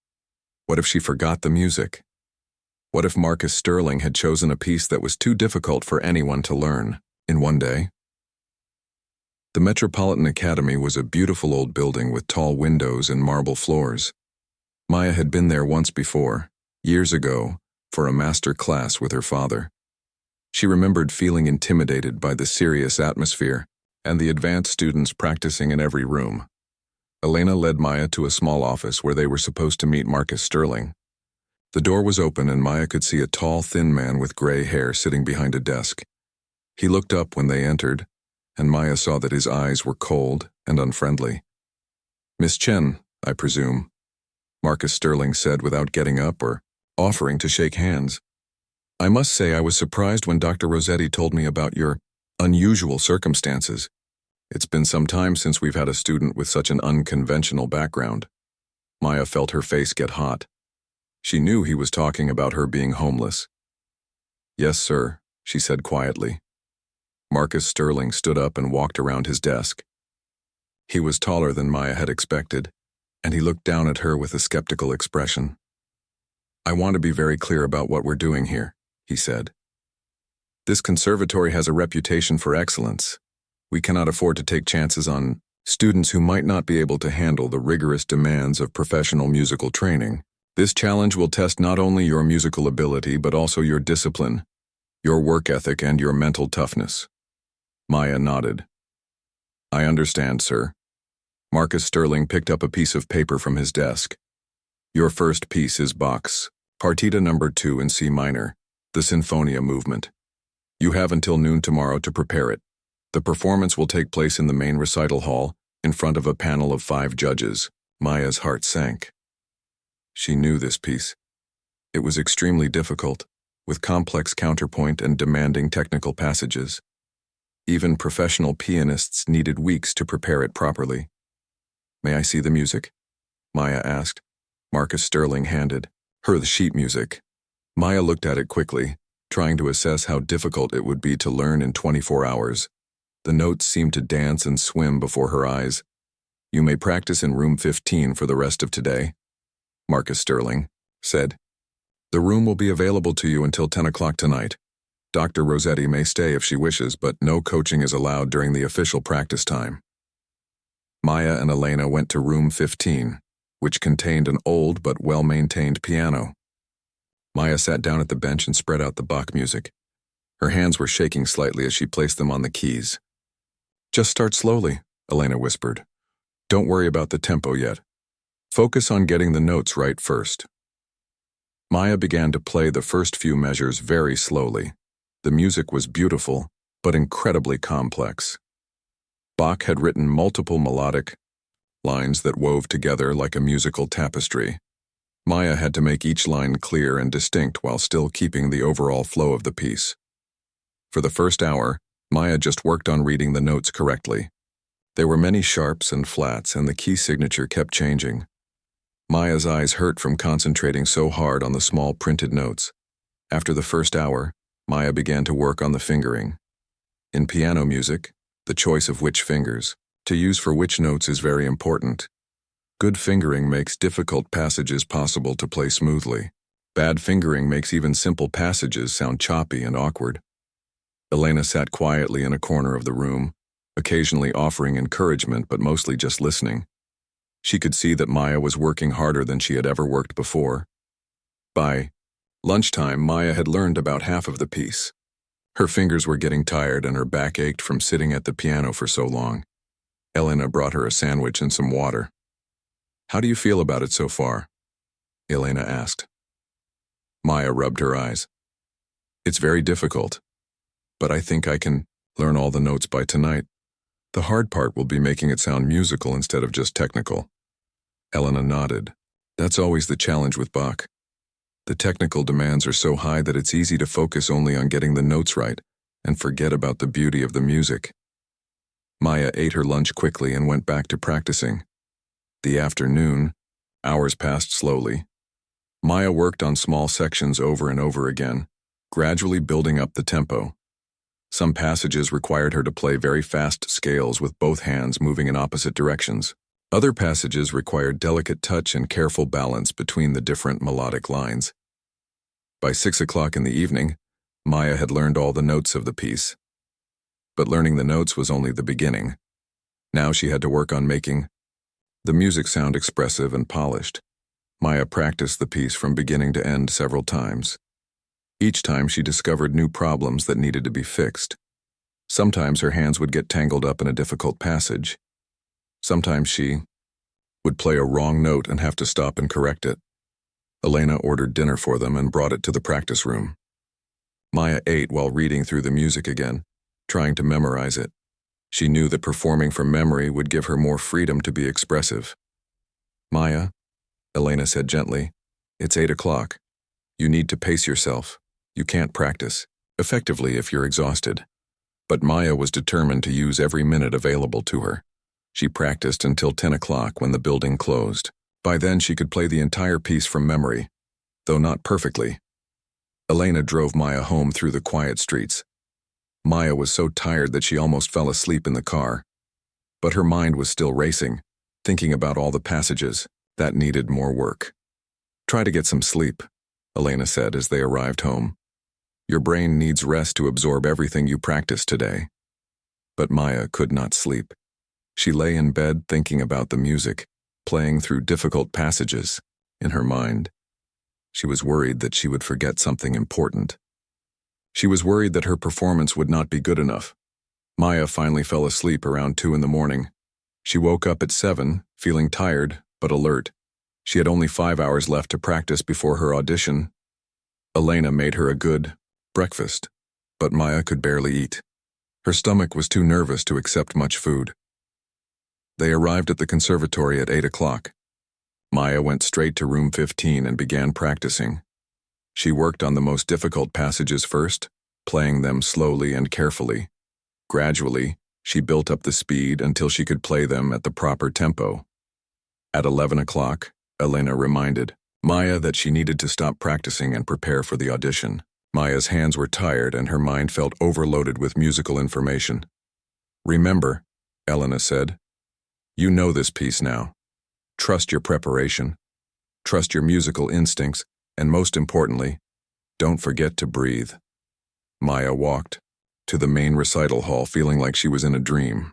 A: What if she forgot the music? What if Marcus Sterling had chosen a piece that was too difficult for anyone to learn in one day? The Metropolitan Academy was a beautiful old building with tall windows and marble floors. Maya had been there once before, years ago, for a master class with her father. She remembered feeling intimidated by the serious atmosphere and the advanced students practicing in every room. Elena led Maya to a small office where they were supposed to meet Marcus Sterling. The door was open and Maya could see a tall, thin man with gray hair sitting behind a desk. He looked up when they entered, and Maya saw that his eyes were cold and unfriendly. "Miss Chen, I presume," Marcus Sterling said without getting up or offering to shake hands. "I must say I was surprised when Dr. Rossetti told me about your unusual circumstances. It's been some time since we've had a student with such an unconventional background." Maya felt her face get hot. She knew he was talking about her being homeless. "Yes, sir," she said quietly. Marcus Sterling stood up and walked around his desk. He was taller than Maya had expected, and he looked down at her with a skeptical expression. "I want to be very clear about what we're doing here," he said. "This conservatory has a reputation for excellence. We cannot afford to take chances on students who might not be able to handle the rigorous demands of professional musical training. This challenge will test not only your musical ability but also your discipline, your work ethic, and your mental toughness." Maya nodded. "I understand, sir." Marcus Sterling picked up a piece of paper from his desk. "Your first piece is Bach's Partita No. 2 in C minor, the Sinfonia movement. You have until noon tomorrow to prepare it. The performance will take place in the main recital hall in front of a panel of 5 judges." Maya's heart sank. She knew this piece. It was extremely difficult, with complex counterpoint and demanding technical passages. Even professional pianists needed weeks to prepare it properly. "May I see the music?" Maya asked. Marcus Sterling handed her the sheet music. Maya looked at it quickly, trying to assess how difficult it would be to learn in 24 hours. The notes seemed to dance and swim before her eyes. "You may practice in room 15 for the rest of today," Marcus Sterling said. "The room will be available to you until 10 o'clock tonight. Dr. Rossetti may stay if she wishes, but no coaching is allowed during the official practice time." Maya and Elena went to room 15, which contained an old but well-maintained piano. Maya sat down at the bench and spread out the Bach music. Her hands were shaking slightly as she placed them on the keys. "Just start slowly," Elena whispered. "Don't worry about the tempo yet. Focus on getting the notes right first." Maya began to play the first few measures very slowly. The music was beautiful, but incredibly complex. Bach had written multiple melodic lines that wove together like a musical tapestry. Maya had to make each line clear and distinct while still keeping the overall flow of the piece. For the first hour, Maya just worked on reading the notes correctly. There were many sharps and flats, and the key signature kept changing. Maya's eyes hurt from concentrating so hard on the small printed notes. After the first hour, Maya began to work on the fingering. In piano music, the choice of which fingers to use for which notes is very important. Good fingering makes difficult passages possible to play smoothly. Bad fingering makes even simple passages sound choppy and awkward. Elena sat quietly in a corner of the room, occasionally offering encouragement but mostly just listening. She could see that Maya was working harder than she had ever worked before. By lunchtime, Maya had learned about half of the piece. Her fingers were getting tired and her back ached from sitting at the piano for so long. Elena brought her a sandwich and some water. "How do you feel about it so far?" Elena asked. Maya rubbed her eyes. "It's very difficult, but I think I can learn all the notes by tonight. The hard part will be making it sound musical instead of just technical." Elena nodded. "That's always the challenge with Bach. The technical demands are so high that it's easy to focus only on getting the notes right and forget about the beauty of the music." Maya ate her lunch quickly and went back to practicing. The afternoon, hours passed slowly. Maya worked on small sections over and over again, gradually building up the tempo. Some passages required her to play very fast scales with both hands moving in opposite directions. Other passages required delicate touch and careful balance between the different melodic lines. By 6 o'clock in the evening, Maya had learned all the notes of the piece. But learning the notes was only the beginning. Now she had to work on making the music sound expressive and polished. Maya practiced the piece from beginning to end several times. Each time she discovered new problems that needed to be fixed. Sometimes her hands would get tangled up in a difficult passage. Sometimes she would play a wrong note and have to stop and correct it. Elena ordered dinner for them and brought it to the practice room. Maya ate while reading through the music again, trying to memorize it. She knew that performing from memory would give her more freedom to be expressive. "Maya," Elena said gently, "it's 8 o'clock. You need to pace yourself. You can't practice effectively if you're exhausted." But Maya was determined to use every minute available to her. She practiced until 10 o'clock when the building closed. By then she could play the entire piece from memory, though not perfectly. Elena drove Maya home through the quiet streets. Maya was so tired that she almost fell asleep in the car. But her mind was still racing, thinking about all the passages that needed more work. "Try to get some sleep," Elena said as they arrived home. "Your brain needs rest to absorb everything you practiced today." But Maya could not sleep. She lay in bed thinking about the music, playing through difficult passages in her mind. She was worried that she would forget something important. She was worried that her performance would not be good enough. Maya finally fell asleep around 2 in the morning. She woke up at 7, feeling tired but alert. She had only 5 hours left to practice before her audition. Elena made her a good breakfast, but Maya could barely eat. Her stomach was too nervous to accept much food. They arrived at the conservatory at 8 o'clock. Maya went straight to room 15 and began practicing. She worked on the most difficult passages first, playing them slowly and carefully. Gradually, she built up the speed until she could play them at the proper tempo. At 11 o'clock, Elena reminded Maya that she needed to stop practicing and prepare for the audition. Maya's hands were tired and her mind felt overloaded with musical information. "Remember," Elena said, "you know this piece now. Trust your preparation, trust your musical instincts, and most importantly, don't forget to breathe." Maya walked to the main recital hall feeling like she was in a dream.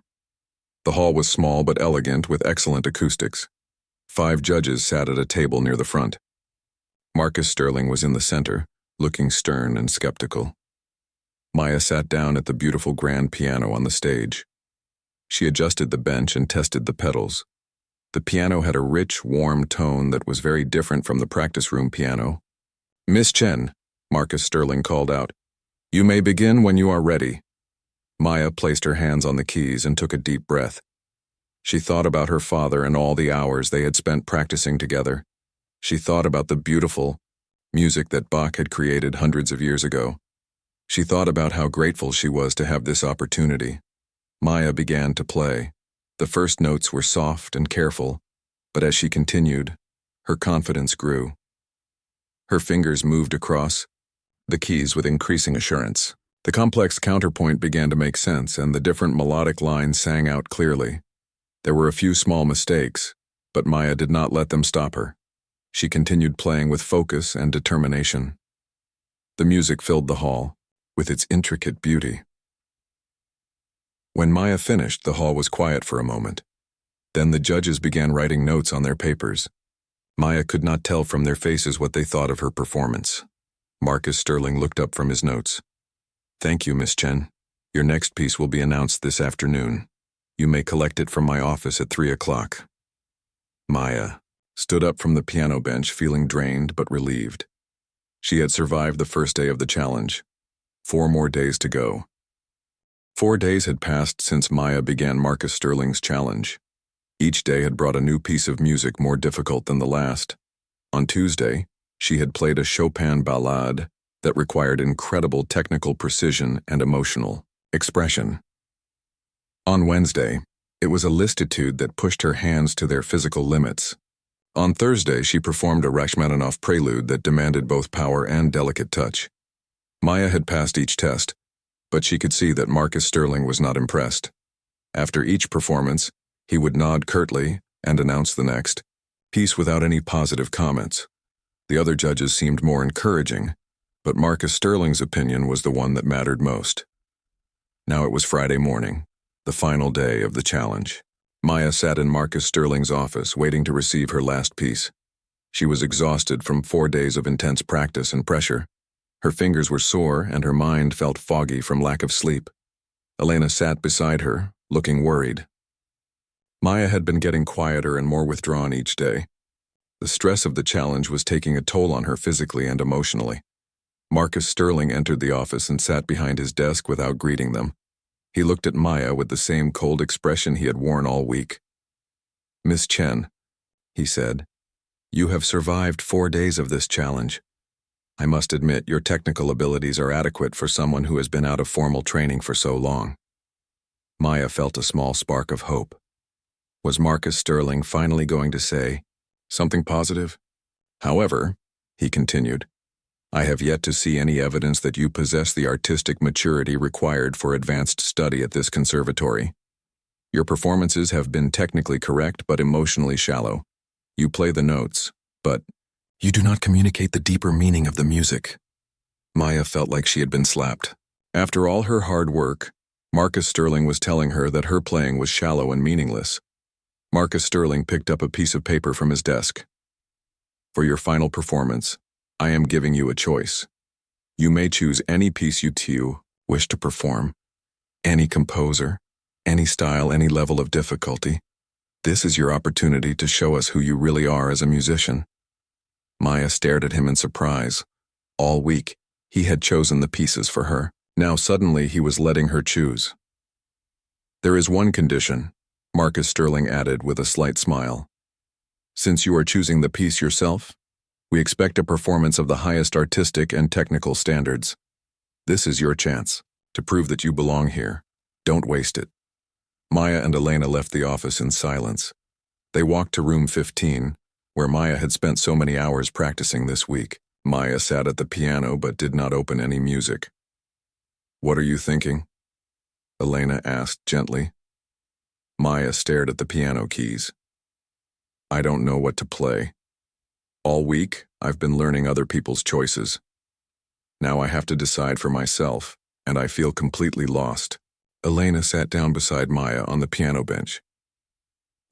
A: The hall was small but elegant with excellent acoustics. 5 judges sat at a table near the front. Marcus Sterling was in the center, looking stern and skeptical. Maya sat down at the beautiful grand piano on the stage. She adjusted the bench and tested the pedals. The piano had a rich, warm tone that was very different from the practice room piano. "Miss Chen," Marcus Sterling called out, "you may begin when you are ready." Maya placed her hands on the keys and took a deep breath. She thought about her father and all the hours they had spent practicing together. She thought about the beautiful music that Bach had created hundreds of years ago. She thought about how grateful she was to have this opportunity. Maya began to play. The first notes were soft and careful, but as she continued, her confidence grew. Her fingers moved across the keys with increasing assurance. The complex counterpoint began to make sense, and the different melodic lines sang out clearly. There were a few small mistakes, but Maya did not let them stop her. She continued playing with focus and determination. The music filled the hall with its intricate beauty. When Maya finished, the hall was quiet for a moment. Then the judges began writing notes on their papers. Maya could not tell from their faces what they thought of her performance. Marcus Sterling looked up from his notes. "Thank you, Miss Chen. Your next piece will be announced this afternoon. You may collect it from my office at 3 o'clock. Maya stood up from the piano bench feeling drained but relieved. She had survived the first day of the challenge. 4 more days to go. 4 days had passed since Maya began Marcus Sterling's challenge. Each day had brought a new piece of music more difficult than the last. On Tuesday, she had played a Chopin ballade that required incredible technical precision and emotional expression. On Wednesday, it was a listitude that pushed her hands to their physical limits. On Thursday, she performed a Rachmaninoff prelude that demanded both power and delicate touch. Maya had passed each test, but she could see that Marcus Sterling was not impressed. After each performance, he would nod curtly and announce the next piece without any positive comments. The other judges seemed more encouraging, but Marcus Sterling's opinion was the one that mattered most. Now it was Friday morning, the final day of the challenge. Maya sat in Marcus Sterling's office, waiting to receive her last piece. She was exhausted from 4 days of intense practice and pressure. Her fingers were sore and her mind felt foggy from lack of sleep. Elena sat beside her, looking worried. Maya had been getting quieter and more withdrawn each day. The stress of the challenge was taking a toll on her physically and emotionally. Marcus Sterling entered the office and sat behind his desk without greeting them. He looked at Maya with the same cold expression he had worn all week. "Miss Chen," he said, "you have survived 4 days of this challenge. I must admit your technical abilities are adequate for someone who has been out of formal training for so long." Maya felt a small spark of hope. Was Marcus Sterling finally going to say something positive? "However," he continued, "I have yet to see any evidence that you possess the artistic maturity required for advanced study at this conservatory. Your performances have been technically correct but emotionally shallow. You play the notes, but you do not communicate the deeper meaning of the music." Maya felt like she had been slapped. After all her hard work, Marcus Sterling was telling her that her playing was shallow and meaningless. Marcus Sterling picked up a piece of paper from his desk. "For your final performance, I am giving you a choice. You may choose any piece you wish to perform, any composer, any style, any level of difficulty. This is your opportunity to show us who you really are as a musician." Maya stared at him in surprise. All week, he had chosen the pieces for her. Now suddenly he was letting her choose. "There is one condition," Marcus Sterling added with a slight smile. "Since you are choosing the piece yourself, we expect a performance of the highest artistic and technical standards. This is your chance to prove that you belong here. Don't waste it." Maya and Elena left the office in silence. They walked to room 15, where Maya had spent so many hours practicing this week. Maya sat at the piano but did not open any music. "What are you thinking?" Elena asked gently. Maya stared at the piano keys. "I don't know what to play. All week, I've been learning other people's choices. Now I have to decide for myself, and I feel completely lost." Elena sat down beside Maya on the piano bench.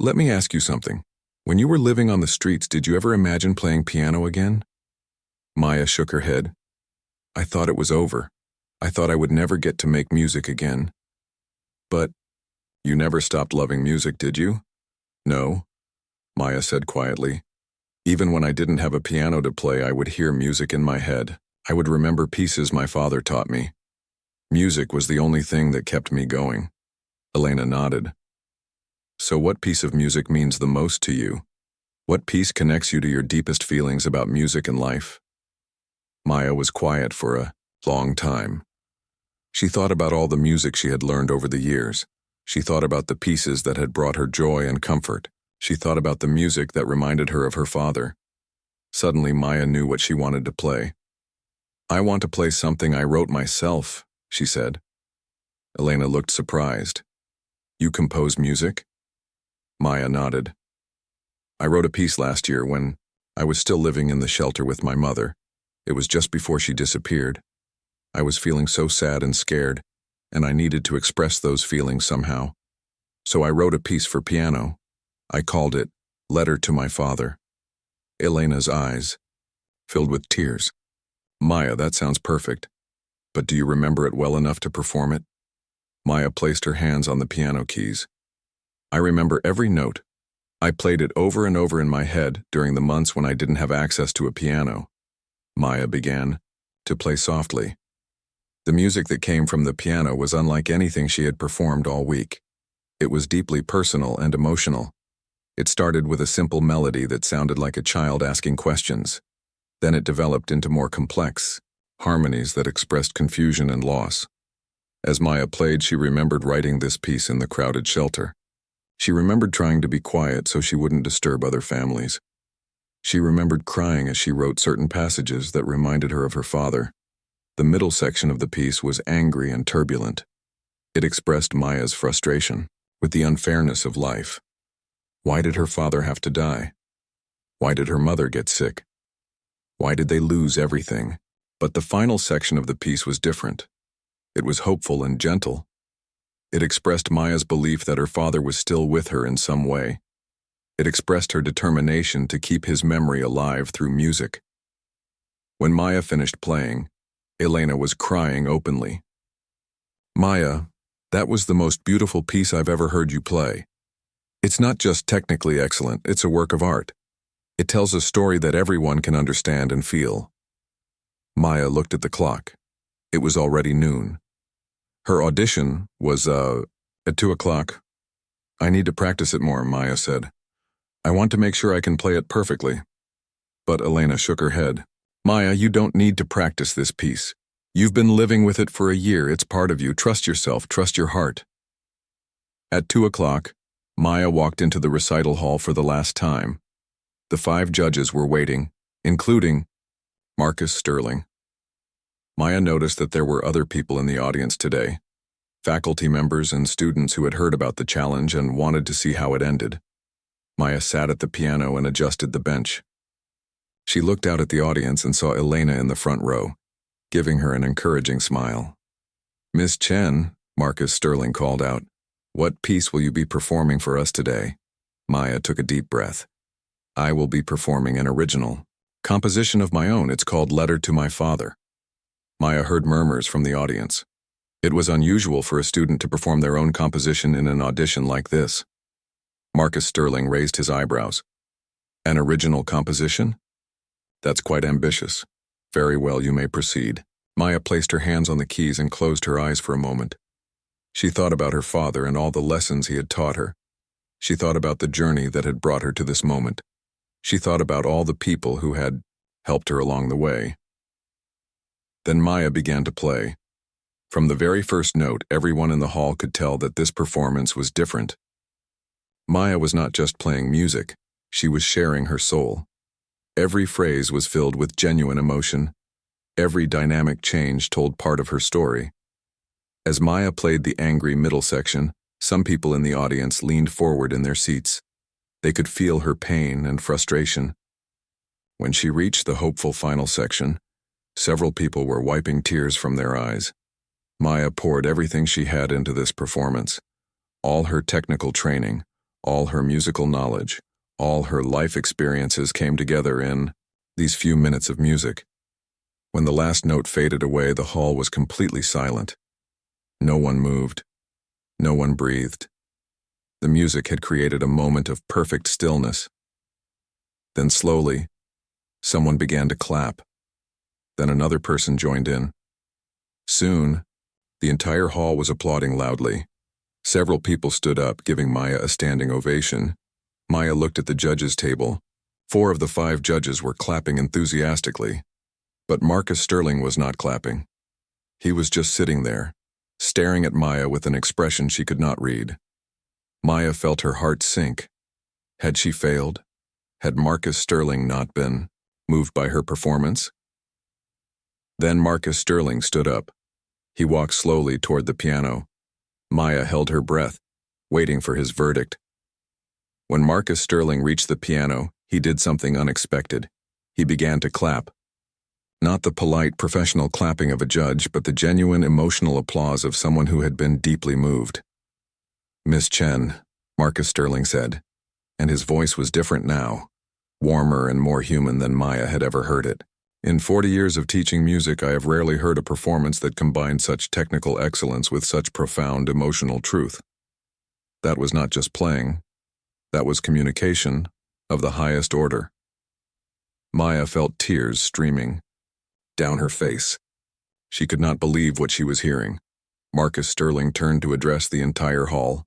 A: "Let me ask you something. When you were living on the streets, did you ever imagine playing piano again?" Maya shook her head. "I thought it was over. I thought I would never get to make music again." "But you never stopped loving music, did you?" "No," Maya said quietly. "Even when I didn't have a piano to play, I would hear music in my head. I would remember pieces my father taught me. Music was the only thing that kept me going." Elena nodded. "So what piece of music means the most to you? What piece connects you to your deepest feelings about music and life?" Maya was quiet for a long time. She thought about all the music she had learned over the years. She thought about the pieces that had brought her joy and comfort. She thought about the music that reminded her of her father. Suddenly, Maya knew what she wanted to play. "I want to play something I wrote myself," she said. Elena looked surprised. "You compose music?" Maya nodded. "I wrote a piece last year when I was still living in the shelter with my mother. It was just before she disappeared. I was feeling so sad and scared, and I needed to express those feelings somehow. So I wrote a piece for piano. I called it Letter to My Father." Elena's eyes filled with tears. "Maya, that sounds perfect. But do you remember it well enough to perform it?" Maya placed her hands on the piano keys. "I remember every note. I played it over and over in my head during the months when I didn't have access to a piano." Maya began to play softly. The music that came from the piano was unlike anything she had performed all week. It was deeply personal and emotional. It started with a simple melody that sounded like a child asking questions. Then it developed into more complex harmonies that expressed confusion and loss. As Maya played, she remembered writing this piece in the crowded shelter. She remembered trying to be quiet so she wouldn't disturb other families. She remembered crying as she wrote certain passages that reminded her of her father. The middle section of the piece was angry and turbulent. It expressed Maya's frustration with the unfairness of life. Why did her father have to die? Why did her mother get sick? Why did they lose everything? But the final section of the piece was different. It was hopeful and gentle. It expressed Maya's belief that her father was still with her in some way. It expressed her determination to keep his memory alive through music. When Maya finished playing, Elena was crying openly. "Maya, that was the most beautiful piece I've ever heard you play. It's not just technically excellent, it's a work of art. It tells a story that everyone can understand and feel." Maya looked at the clock. It was already noon. Her audition was, at 2:00. "I need to practice it more," Maya said. "I want to make sure I can play it perfectly." But Elena shook her head. "Maya, you don't need to practice this piece. You've been living with it for a year. It's part of you. Trust yourself. Trust your heart." At 2:00, Maya walked into the recital hall for the last time. The 5 judges were waiting, including Marcus Sterling. Maya noticed that there were other people in the audience today, faculty members and students who had heard about the challenge and wanted to see how it ended. Maya sat at the piano and adjusted the bench. She looked out at the audience and saw Elena in the front row, giving her an encouraging smile. "Miss Chen," Marcus Sterling called out, "what piece will you be performing for us today?" Maya took a deep breath. "I will be performing an original composition of my own. It's called Letter to My Father." Maya heard murmurs from the audience. It was unusual for a student to perform their own composition in an audition like this. Marcus Sterling raised his eyebrows. "An original composition? That's quite ambitious. Very well, you may proceed." Maya placed her hands on the keys and closed her eyes for a moment. She thought about her father and all the lessons he had taught her. She thought about the journey that had brought her to this moment. She thought about all the people who had helped her along the way. Then Maya began to play. From the very first note, everyone in the hall could tell that this performance was different. Maya was not just playing music, she was sharing her soul. Every phrase was filled with genuine emotion. Every dynamic change told part of her story. As Maya played the angry middle section, some people in the audience leaned forward in their seats. They could feel her pain and frustration. When she reached the hopeful final section, several people were wiping tears from their eyes. Maya poured everything she had into this performance. All her technical training, all her musical knowledge, all her life experiences came together in these few minutes of music. When the last note faded away, the hall was completely silent. No one moved. No one breathed. The music had created a moment of perfect stillness. Then slowly, someone began to clap. Then another person joined in. Soon, the entire hall was applauding loudly. Several people stood up, giving Maya a standing ovation. Maya looked at the judges' table. 4 of the 5 judges were clapping enthusiastically. But Marcus Sterling was not clapping. He was just sitting there, staring at Maya with an expression she could not read. Maya felt her heart sink. Had she failed? Had Marcus Sterling not been moved by her performance? Then Marcus Sterling stood up. He walked slowly toward the piano. Maya held her breath, waiting for his verdict. When Marcus Sterling reached the piano, he did something unexpected. He began to clap. Not the polite, professional clapping of a judge, but the genuine, emotional applause of someone who had been deeply moved. "Miss Chen," Marcus Sterling said, and his voice was different now, warmer and more human than Maya had ever heard it. "In 40 years of teaching music, I have rarely heard a performance that combined such technical excellence with such profound emotional truth. That was not just playing. That was communication of the highest order." Maya felt tears streaming down her face. She could not believe what she was hearing. Marcus Sterling turned to address the entire hall.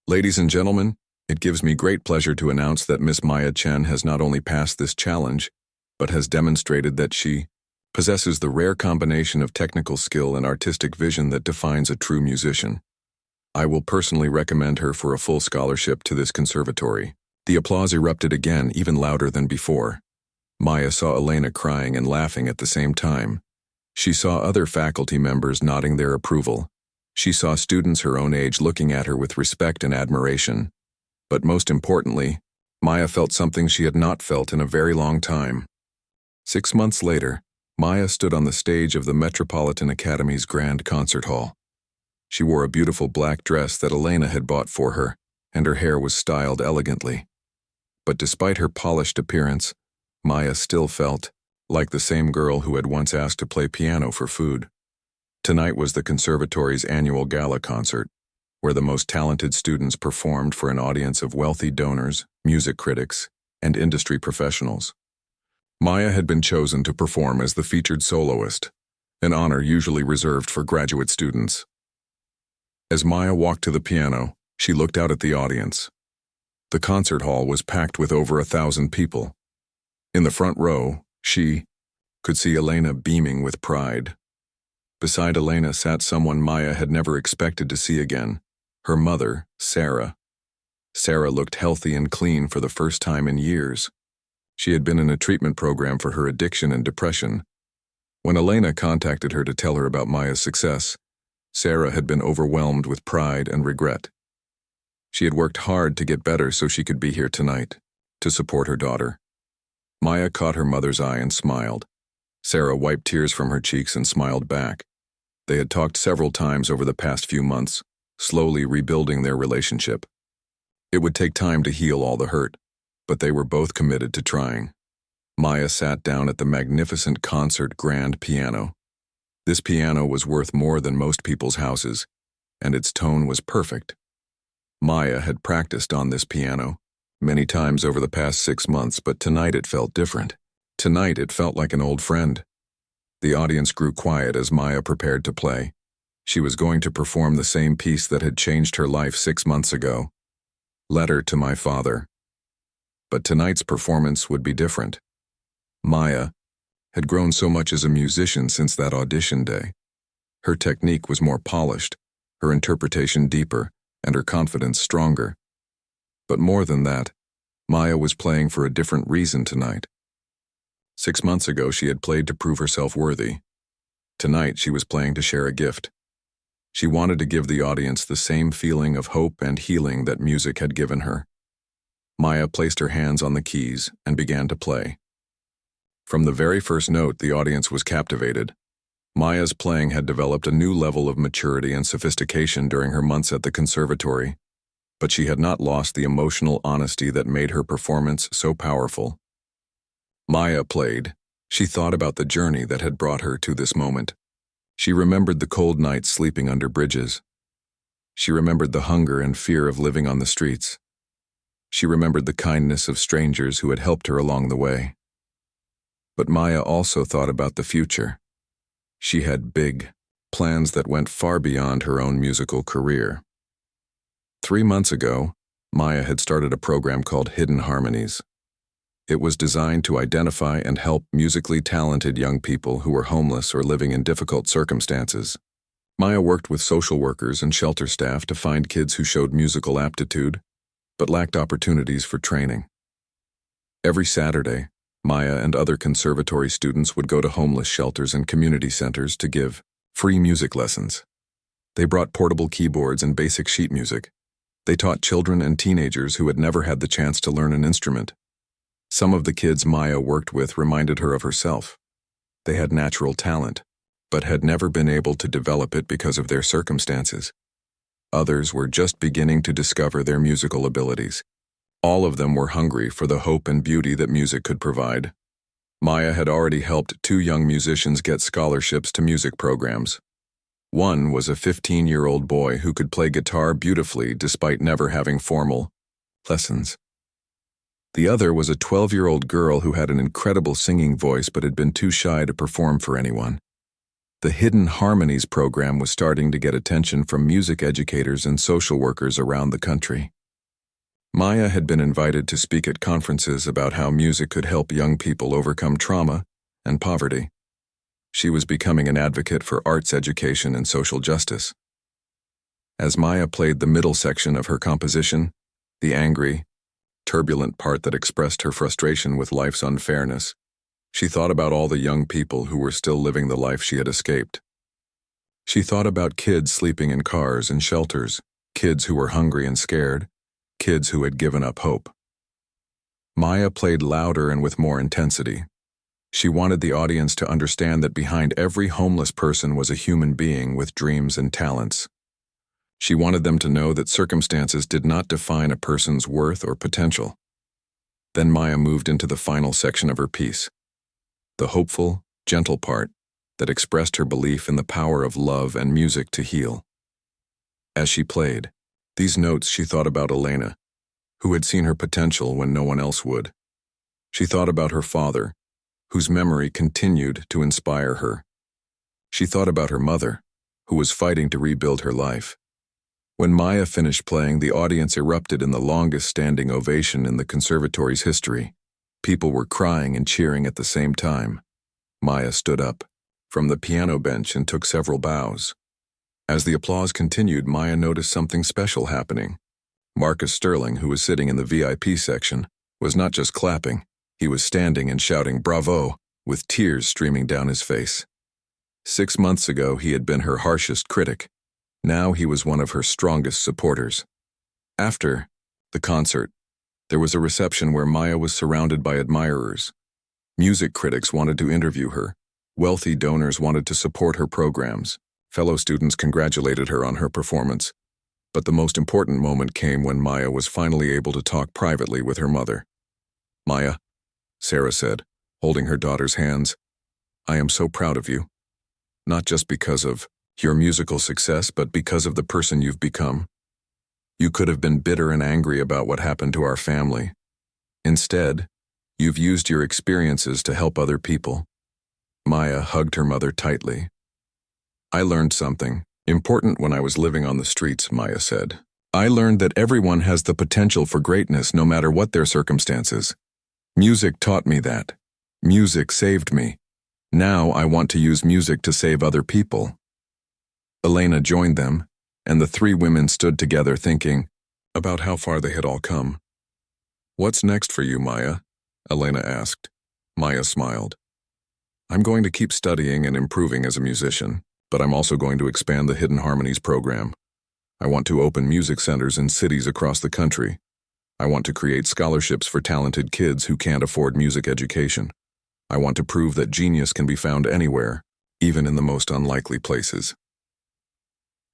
A: "Ladies and gentlemen, it gives me great pleasure to announce that Miss Maya Chen has not only passed this challenge, but has demonstrated that she possesses the rare combination of technical skill and artistic vision that defines a true musician. I will personally recommend her for a full scholarship to this conservatory." The applause erupted again, even louder than before. Maya saw Elena crying and laughing at the same time. She saw other faculty members nodding their approval. She saw students her own age looking at her with respect and admiration. But most importantly, Maya felt something she had not felt in a very long time. 6 months later, Maya stood on the stage of the Metropolitan Academy's Grand Concert Hall. She wore a beautiful black dress that Elena had bought for her, and her hair was styled elegantly. But despite her polished appearance, Maya still felt like the same girl who had once asked to play piano for food. Tonight was the conservatory's annual gala concert, where the most talented students performed for an audience of wealthy donors, music critics, and industry professionals. Maya had been chosen to perform as the featured soloist, an honor usually reserved for graduate students. As Maya walked to the piano, she looked out at the audience. The concert hall was packed with over 1,000 people. In the front row, she could see Elena beaming with pride. Beside Elena sat someone Maya had never expected to see again, her mother, Sarah. Sarah looked healthy and clean for the first time in years. She had been in a treatment program for her addiction and depression. When Elena contacted her to tell her about Maya's success, Sarah had been overwhelmed with pride and regret. She had worked hard to get better so she could be here tonight, to support her daughter. Maya caught her mother's eye and smiled. Sarah wiped tears from her cheeks and smiled back. They had talked several times over the past few months, slowly rebuilding their relationship. It would take time to heal all the hurt, but they were both committed to trying. Maya sat down at the magnificent concert grand piano. This piano was worth more than most people's houses, and its tone was perfect. Maya had practiced on this piano many times over the past 6 months, but tonight it felt different. Tonight it felt like an old friend. The audience grew quiet as Maya prepared to play. She was going to perform the same piece that had changed her life 6 months ago, Letter to My Father. But tonight's performance would be different. Maya had grown so much as a musician since that audition day. Her technique was more polished, her interpretation deeper, and her confidence stronger. But more than that, Maya was playing for a different reason tonight. 6 months ago, she had played to prove herself worthy. Tonight, she was playing to share a gift. She wanted to give the audience the same feeling of hope and healing that music had given her. Maya placed her hands on the keys and began to play. From the very first note, the audience was captivated. Maya's playing had developed a new level of maturity and sophistication during her months at the conservatory, but she had not lost the emotional honesty that made her performance so powerful. Maya played. She thought about the journey that had brought her to this moment. She remembered the cold nights sleeping under bridges. She remembered the hunger and fear of living on the streets. She remembered the kindness of strangers who had helped her along the way. But Maya also thought about the future. She had big plans that went far beyond her own musical career. 3 months ago, Maya had started a program called Hidden Harmonies. It was designed to identify and help musically talented young people who were homeless or living in difficult circumstances. Maya worked with social workers and shelter staff to find kids who showed musical aptitude, but lacked opportunities for training. Every Saturday, Maya and other conservatory students would go to homeless shelters and community centers to give free music lessons. They brought portable keyboards and basic sheet music. They taught children and teenagers who had never had the chance to learn an instrument. Some of the kids Maya worked with reminded her of herself. They had natural talent, but had never been able to develop it because of their circumstances. Others were just beginning to discover their musical abilities. All of them were hungry for the hope and beauty that music could provide. Maya had already helped 2 young musicians get scholarships to music programs. One was a 15-year-old boy who could play guitar beautifully despite never having formal lessons. The other was a 12-year-old girl who had an incredible singing voice but had been too shy to perform for anyone. The Hidden Harmonies program was starting to get attention from music educators and social workers around the country. Maya had been invited to speak at conferences about how music could help young people overcome trauma and poverty. She was becoming an advocate for arts education and social justice. As Maya played the middle section of her composition, the angry, turbulent part that expressed her frustration with life's unfairness, she thought about all the young people who were still living the life she had escaped. She thought about kids sleeping in cars and shelters, kids who were hungry and scared, kids who had given up hope. Maya played louder and with more intensity. She wanted the audience to understand that behind every homeless person was a human being with dreams and talents. She wanted them to know that circumstances did not define a person's worth or potential. Then Maya moved into the final section of her piece, the hopeful, gentle part that expressed her belief in the power of love and music to heal. As she played these notes, she thought about Elena, who had seen her potential when no one else would. She thought about her father, whose memory continued to inspire her. She thought about her mother, who was fighting to rebuild her life. When Maya finished playing, the audience erupted in the longest standing ovation in the conservatory's history. People were crying and cheering at the same time. Maya stood up from the piano bench and took several bows. As the applause continued, Maya noticed something special happening. Marcus Sterling, who was sitting in the VIP section, was not just clapping. He was standing and shouting "Bravo!" with tears streaming down his face. 6 months ago, he had been her harshest critic. Now he was one of her strongest supporters. After the concert, there was a reception where Maya was surrounded by admirers. Music critics wanted to interview her. Wealthy donors wanted to support her programs. Fellow students congratulated her on her performance. But the most important moment came when Maya was finally able to talk privately with her mother. "Maya," Sarah said, holding her daughter's hands, "I am so proud of you. Not just because of your musical success, but because of the person you've become. You could have been bitter and angry about what happened to our family. Instead, you've used your experiences to help other people." Maya hugged her mother tightly. "I learned something important when I was living on the streets," Maya said. "I learned that everyone has the potential for greatness no matter what their circumstances. Music taught me that. Music saved me. Now I want to use music to save other people." Elena joined them, and the 3 women stood together thinking about how far they had all come. What's next for you, Maya? Elena asked. Maya smiled. I'm going to keep studying and improving as a musician, but I'm also going to expand the Hidden Harmonies program. I want to open music centers in cities across the country. I want to create scholarships for talented kids who can't afford music education. I want to prove that genius can be found anywhere, even in the most unlikely places.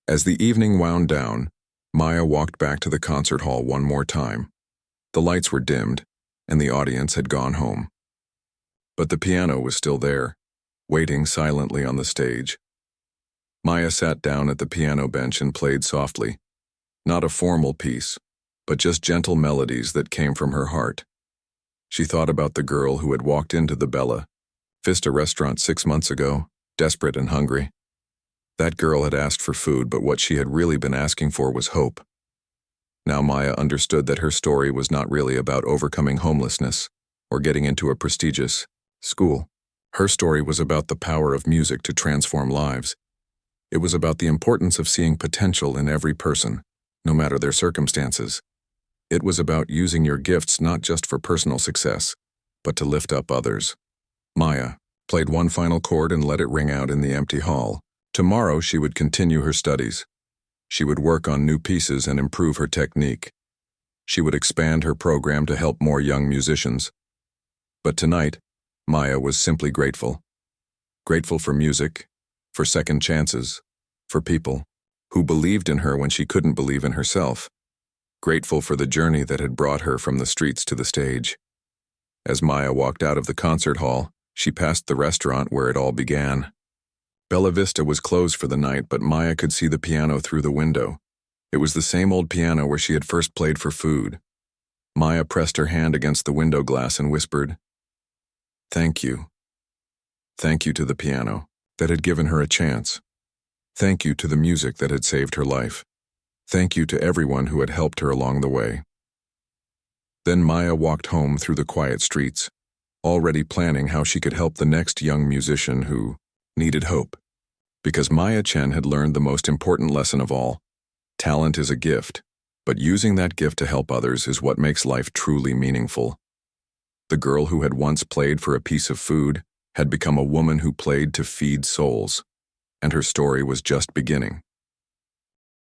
A: As the evening wound down, Maya walked back to the concert hall one more time. The lights were dimmed, and the audience had gone home. But the piano was still there, waiting silently on the stage. Maya sat down at the piano bench and played softly. Not a formal piece, but just gentle melodies that came from her heart. She thought about the girl who had walked into the Bella Vista restaurant 6 months ago, desperate and hungry. That girl had asked for food, but what she had really been asking for was hope. Now Maya understood that her story was not really about overcoming homelessness or getting into a prestigious school. Her story was about the power of music to transform lives. It was about the importance of seeing potential in every person, no matter their circumstances. It was about using your gifts not just for personal success, but to lift up others. Maya played one final chord and let it ring out in the empty hall. Tomorrow she would continue her studies. She would work on new pieces and improve her technique. She would expand her program to help more young musicians. But tonight, Maya was simply grateful. Grateful for music, for second chances, for people who believed in her when she couldn't believe in herself. Grateful for the journey that had brought her from the streets to the stage. As Maya walked out of the concert hall, she passed the restaurant where it all began. Bella Vista was closed for the night, but Maya could see the piano through the window. It was the same old piano where she had first played for food. Maya pressed her hand against the window glass and whispered, "Thank you. Thank you to the piano that had given her a chance. Thank you to the music that had saved her life. Thank you to everyone who had helped her along the way." Then Maya walked home through the quiet streets, already planning how she could help the next young musician who needed hope. Because Maya Chen had learned the most important lesson of all. Talent is a gift, but using that gift to help others is what makes life truly meaningful. The girl who had once played for a piece of food had become a woman who played to feed souls, and her story was just beginning.